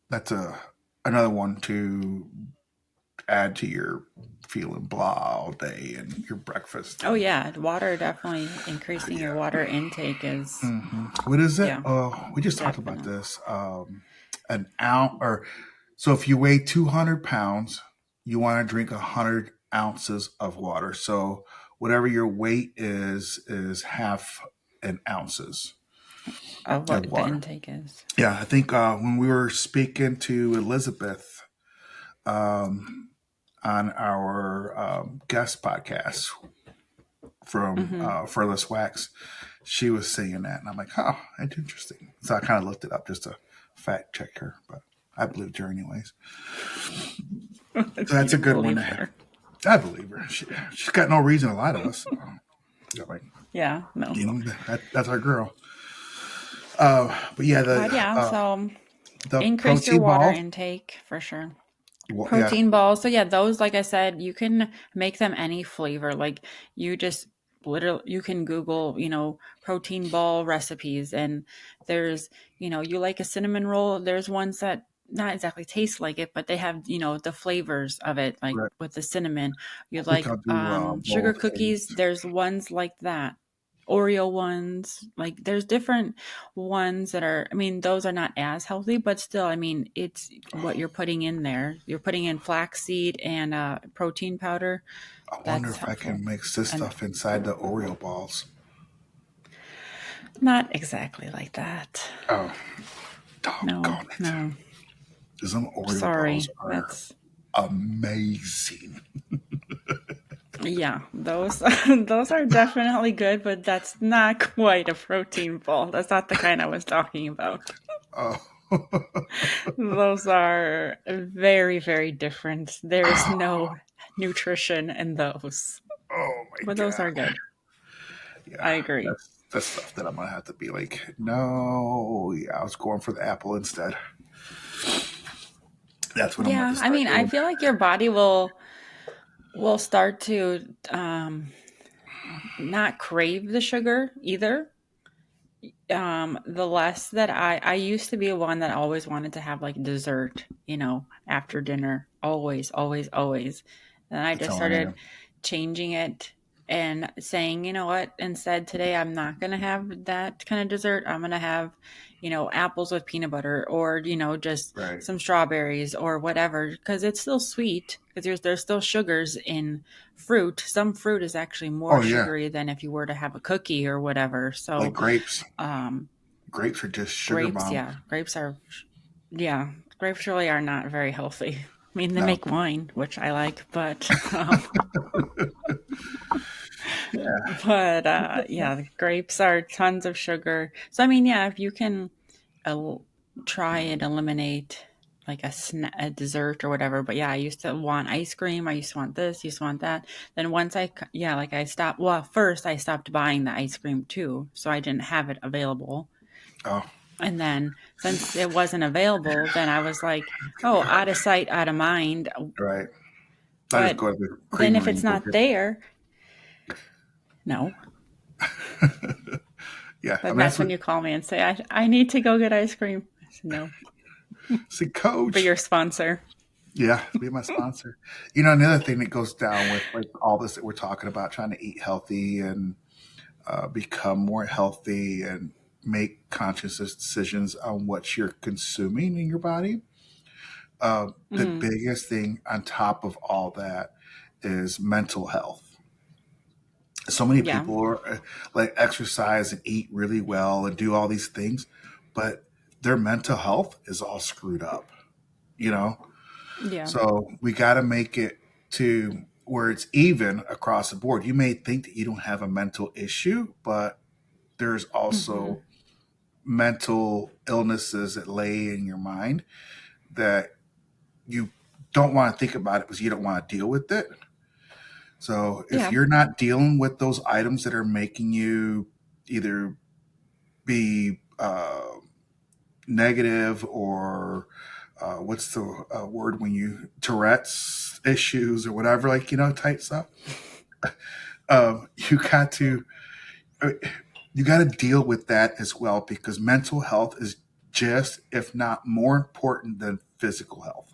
that's another one to add to your feeling blah all day and your breakfast Oh and yeah, water definitely increasing your yeah. water intake is, What is it? yeah, We just talked about definitely. this. An ounce, or so if you weigh 200 pounds, you want to drink 100 ounces of water. So whatever your weight is half an ounces Of of what the water. intake is. Yeah, I think when we were speaking to Elizabeth on our guest podcast from Hmm. Furless Wax, she was saying that, and I'm like, oh, that's interesting. So I kind of looked it up just to fact check her, but I believed her anyways. So that's a You good one to believe have. her? I believe her. She's got no reason to lie to us. So, like, Yeah, no. that's our girl. But yeah, But yeah, so the increase your protein water balls. intake for sure. Well, yeah, Protein balls. So yeah, those, like I said, you can make them any flavor. Like you just literally, you can Google, protein ball recipes, and there's, you like a cinnamon roll. There's ones that not exactly taste like it, but they have, the flavors of it, like right. with the cinnamon. You I think like I'll do sugar both cookies. things. There's ones like that. Oreo ones, like there's different ones that are, I mean, those are not as healthy, but still, I mean, it's what you're putting in there. You're putting in flaxseed and protein powder. I wonder That's if I helpful. can mix this And stuff inside the Oreo balls. not exactly like that. Oh, No, doggone it. no. Some Oreo balls Sorry. are That's, amazing. yeah, those those are definitely good, but that's not quite a protein ball. That's not the kind I was talking about. Oh, Those are very, very different. There's no nutrition in those, oh my but those god. are good. I Yeah, agree. that's stuff that I'm gonna have to be like, no, yeah, I was going for the apple instead. That's what I'm going to Yeah, I start mean, I doing. feel like your body will start to not crave the sugar either. The less that I used to be one that always wanted to have like dessert, after dinner, always, always, always. Then I That's just how I started am. changing it and saying, you know what, instead today I'm not going to have that kind of dessert. I'm going to have, apples with peanut butter, or, just Right. some strawberries or whatever, because it's still sweet, because there's still sugars in fruit. Some fruit is actually more Oh yeah, sugary than if you were to have a cookie or whatever. like So, grapes. um, Grapes are just sugar grapes, bombs. yeah, yeah, grapes really are not very healthy. I mean, they No. make wine, which I like, but Yeah. yeah, the grapes are tons of sugar. So I mean, yeah, if you can el- try and eliminate like a dessert or whatever. But yeah, I used to want ice cream. I used to want this. Used to want that. Then once yeah, like I stopped. Well, first I stopped buying the ice cream too, so I didn't have it available. Oh, And then since it wasn't available, then I was like, oh, out of sight, out of mind. right. I just But go to the then if creamery it's and go not get. there, no. Yeah, I Then mean that's that's when what. you call me and say, I need to go get ice cream. I said, no, See, but Coach. your sponsor. Yeah, be my sponsor. You know, another thing that goes down with like all this that we're talking about, trying to eat healthy and become more healthy and make conscious decisions on what you're consuming in your body. The Hmm. biggest thing on top of all that is mental health. So many Yeah. people are like exercise and eat really well and do all these things, but their mental health is all screwed up, you know? Yeah. So we got to make it to where it's even across the board. You may think that you don't have a mental issue, but there's Hmm. also mental illnesses that lay in your mind that you don't want to think about it because you don't want to deal with it. So if Yeah. you're not dealing with those items that are making you either be negative or what's the word when you Tourette's issues or whatever, like, type stuff, you got to uh, you got to deal with that as well because mental health is just, if not more important than physical health.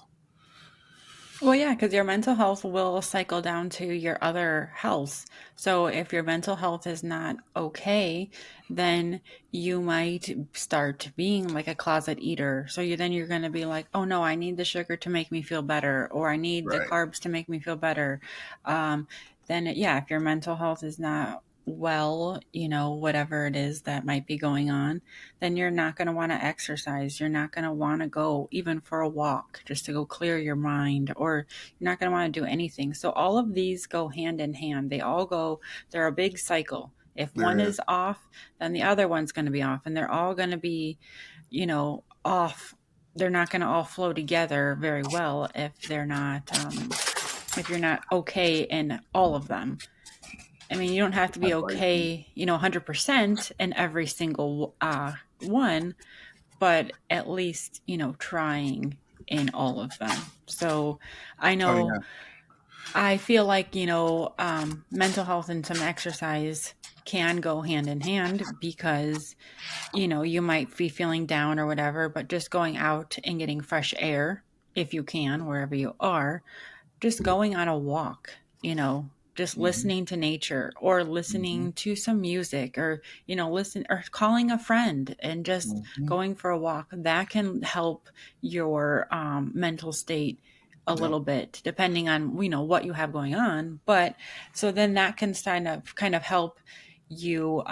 Well, yeah, because your mental health will cycle down to your other health. So if your mental health is not okay, then you might start being like a closet eater. So you're going to be like, oh no, I need the sugar to make me feel better, or I need the Right. carbs to make me feel better. Um, then yeah, if your mental health is not well, whatever it is that might be going on, then you're not going to want to exercise. You're not going to want to go even for a walk just to go clear your mind, or you're not going to want to do anything. So all of these go hand in hand. They're a big cycle. If one There is. is off, then the other one's going to be off, and they're all going to be, off. They're not going to all flow together very well if you're not okay in all of them. I mean, you don't have to be That's right. okay, 100% in every single one, but at least, trying in all of them. So I Oh know yeah. I feel like, mental health and some exercise can go hand in hand because, you might be feeling down or whatever, but just going out and getting fresh air, if you can, wherever you are, just going on a walk, just Hmm. listening to nature or Hmm. listening to some music, or, listen or calling a friend and just Hmm. going for a walk, that can help your mental state a Yep. little bit depending on, what you have going on. But so then that can kind of help you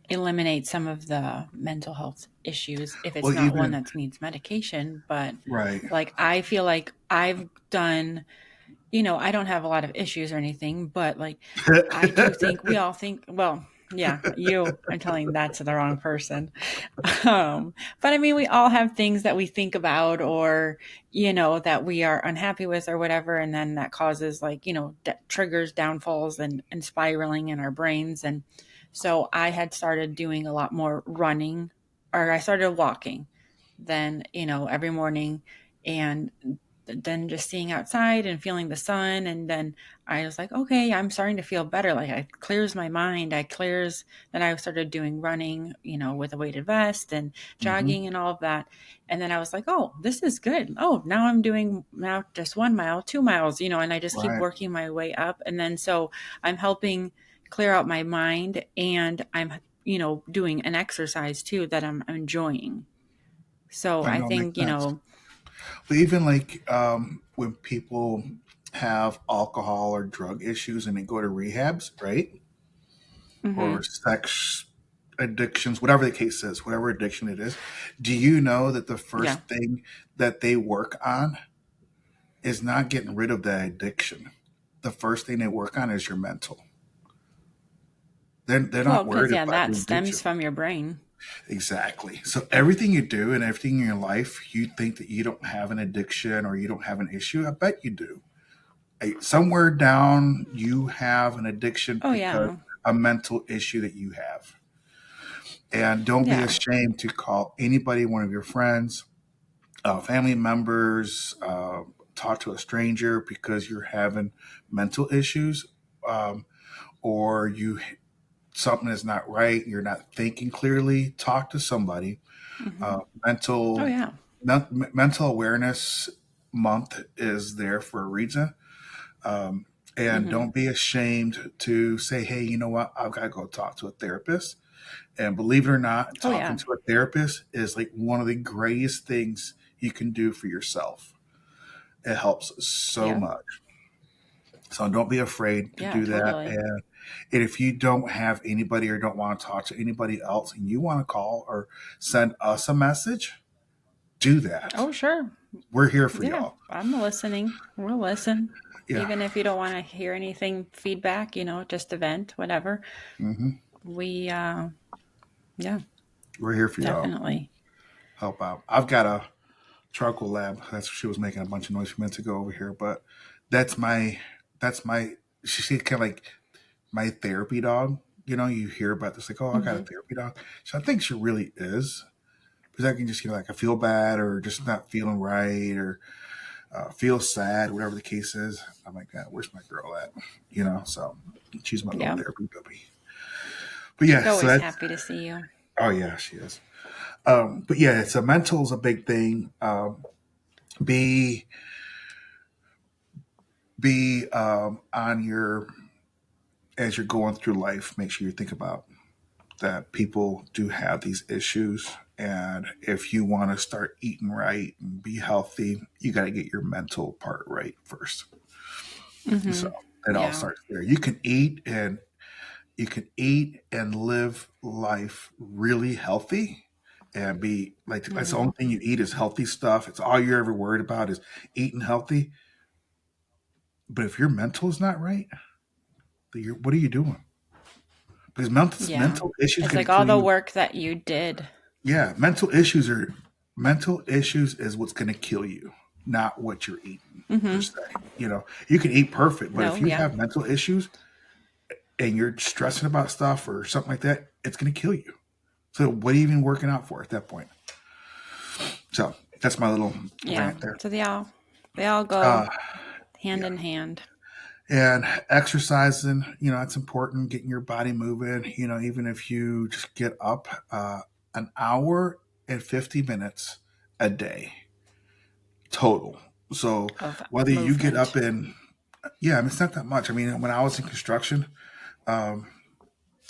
eliminate some of the mental health issues if it's Well, not one even that needs medication. But right. like I feel like I've done, I don't have a lot of issues or anything, but like I do think we all think, well, yeah, I'm telling that's the wrong person. But I mean, we all have things that we think about, or, that we are unhappy with or whatever. And then that causes like, triggers downfalls and spiraling in our brains. And so I had started doing a lot more running, or I started walking then, every morning. And then just seeing outside and feeling the sun. And then I was like, okay, I'm starting to feel better. Like it clears my mind. I clears. Then I started doing running, with a weighted vest and Hmm. jogging and all of that. And then I was like, oh, this is good. Oh, now I'm doing now just 1 mile, 2 miles, and I just keep Right. working my way up. And then so I'm helping clear out my mind, and I'm, doing an exercise too that I'm enjoying. So I I know it think, makes sense. But even like when people have alcohol or drug issues and they go to rehabs, right? Or mhm, sex addictions, whatever the case is, whatever addiction it is, do you know that the yeah. first thing that they work on is not getting rid of that addiction? The first thing they work on is your mental. They're Well, not because worried yeah, about that the stems addiction. from your brain. Exactly. So everything you do and everything in your life, you think that you don't have an addiction or you don't have an issue. I bet you do. Somewhere down, you have an addiction Oh because yeah. a mental issue that you have. And don't be Yeah. ashamed to call anybody, one of your friends, family members, talk to a stranger because you're having mental issues, um, or you something is not right. You're not thinking clearly. Talk to somebody. Uh, Mhm. Oh mental yeah. mental awareness month is there for a reason. Um, and Mhm. don't be ashamed to say, hey, you know what? I've got to go talk to a therapist. And believe it or not, Oh talking yeah. to a therapist is like one of the greatest things you can do for yourself. It helps so Yeah. much. So don't be afraid to Yeah, do that. totally. And if you don't have anybody or don't want to talk to anybody else and you want to call or send us a message, do that. Oh sure. We're here for Yeah, y'all. I'm listening. We'll listen. Yeah. Even if you don't want to hear anything feedback, just a vent, whatever. Hmm. We yeah, We're here for y'all. definitely. Help out. I've got a charcoal lab. That's she was making a bunch of noise a few minutes ago over here, but that's my that's my she's kind of like my therapy dog. You hear about this like, oh, I got a Mhm. therapy dog. So I think she really is because I can just like I feel bad or just not feeling right or feel sad, whatever the case is. I'm like, God, where's my girl at? So she's my little Yeah. therapy puppy. But She's yeah, so always that's happy to see you. oh yeah, she is. But yeah, it's a mental's a big thing. Be be on your as you're going through life. Make sure you think about that people do have these issues. And if you want to start eating right and be healthy, you got to get your mental part right first. So Mhm. it all Yeah. starts there. You can eat and live life really healthy and be like that's the only Mhm. thing you eat is healthy stuff. It's all you're ever worried about is eating healthy. But if your mental is not right, then what are you doing? Because Yeah. mental issues It's going like to all kill the you. work that you did. Yeah, mental issues is what's going to kill you, not what you're eating per Mhm. se. You can eat perfect, but if No, you yeah. have mental issues and you're stressing about stuff or something like that, it's going to kill you. So what are you even working out for at that point? So that's my little Yeah. rant there. So they all go Uh, hand yeah, in hand. and exercising, that's important. Getting your body moving. Even if you just get up an hour and 50 minutes a day total. So Of whether you get up movement. in, yeah, I mean, it's not that much. I mean, when I was in construction um,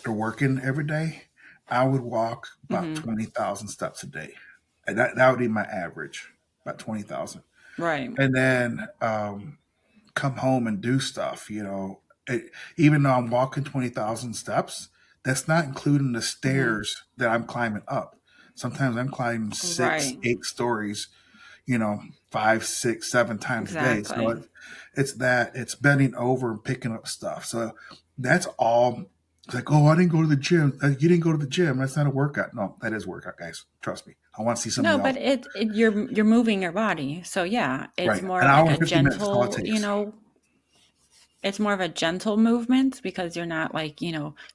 or working every day, I would walk about Mhm. 20,000 steps a day. And that would be my average, about 20,000. Right. And then come home and do stuff, even though I'm walking 20,000 steps, that's not including the Mhm. stairs that I'm climbing up. Sometimes I'm climbing six, Right. 8 stories, 5, 6, 7 times a day. So Exactly. it's bending over and picking up stuff. So that's all. It's like, oh, I didn't go to the gym. You didn't go to the gym. That's not a workout. No, that is workout, guys. Trust me. I want to see some of No, y'all. but you're moving your body. So yeah, it's Right. more An of like hour a and 50 minutes is all it gentle, takes. it's more of a gentle movement because you're not like,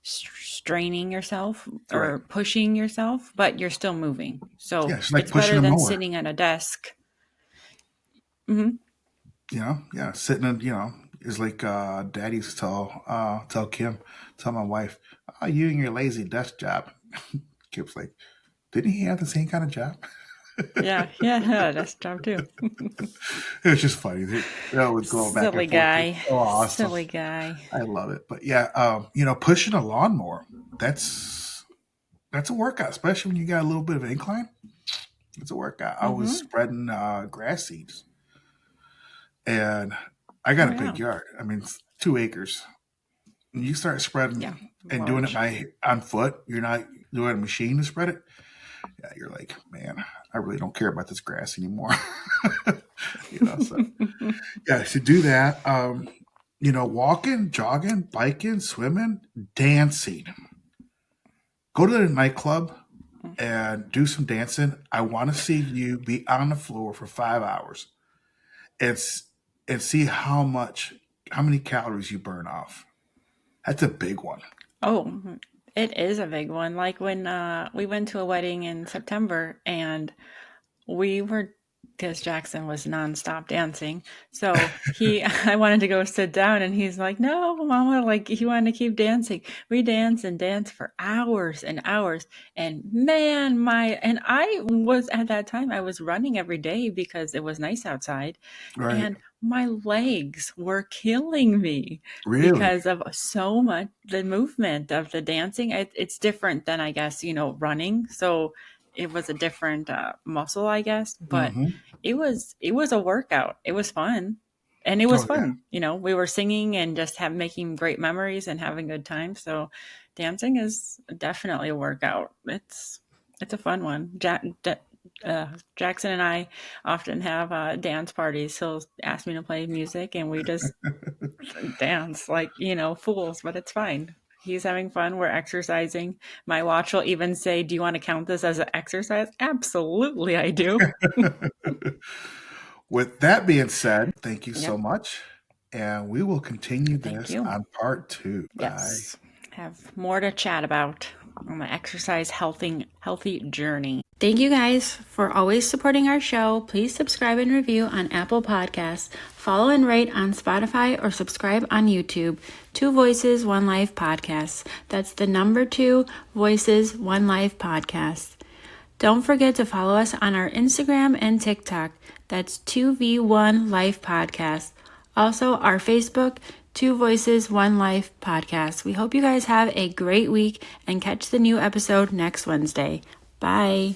straining yourself Right. or pushing yourself, but you're still moving. So Yeah. It's like it's pushing better a than mower. sitting at a desk. Hmm. Yeah, sitting in, is like Daddy used to tell Kim, tell my wife, "Oh, you and your lazy desk job." Kim's like, "Didn't he have the same kind of job?" Yeah, yeah, yeah, that's job too. It was just funny. They always go back and Silly forth. It's guy. so awesome. Silly guy. I love it. But yeah, pushing a lawnmower, that's a workout, especially when you got a little bit of an incline. It's a workout. I was Mm-hmm. spreading grass seeds, and I got Oh a yeah. big yard. I mean, it's 2 acres. When you start Yeah. spreading and doing it Large. by on foot, you're not doing a machine to spread it. Yeah, you're like, man, I really don't care about this grass anymore. So yeah, to do that, walking, jogging, biking, swimming, dancing. Go to the nightclub and do some dancing. I want to see you be on the floor for 5 hours and and see how many calories you burn off. That's a big one. Oh, it is a big one. Like when we went to a wedding in September and we were, because Jackson was nonstop dancing. So I wanted to go sit down and he's like, no, mama, like he wanted to keep dancing. We danced and danced for hours and hours. And man, and I was at that time, I was running every day because it was nice outside Right? and my legs were killing me Really? because of so much the movement of the dancing. It's different than I guess, running. So it was a different muscle, I guess, but Mm-hmm. it was a workout. It was fun. And it was Oh yeah. fun. We were singing and just making great memories and having good time. So dancing is definitely a workout. It's a fun one. Jackson and I often have dance parties. He'll ask me to play music and we just dance like, fools, but it's fine. He's having fun. We're exercising. My watch will even say, do you want to count this as an exercise? Absolutely, I do. With that being said, thank you so Yep. much. And we will continue Thank this you. on part two. Bye. Yes. Have more to chat about on my exercise healthy journey. Thank you guys for always supporting our show. Please subscribe and review on Apple Podcasts. Follow and rate on Spotify or subscribe on YouTube. 2 Voices, 1 Life Podcast. That's the number 2 Voices, 1 Life Podcast. Don't forget to follow us on our Instagram and TikTok. That's 2V1 Life Podcast. Also, our Facebook, 2 Voices, 1 Life Podcast. We hope you guys have a great week and catch the new episode next Wednesday. Bye.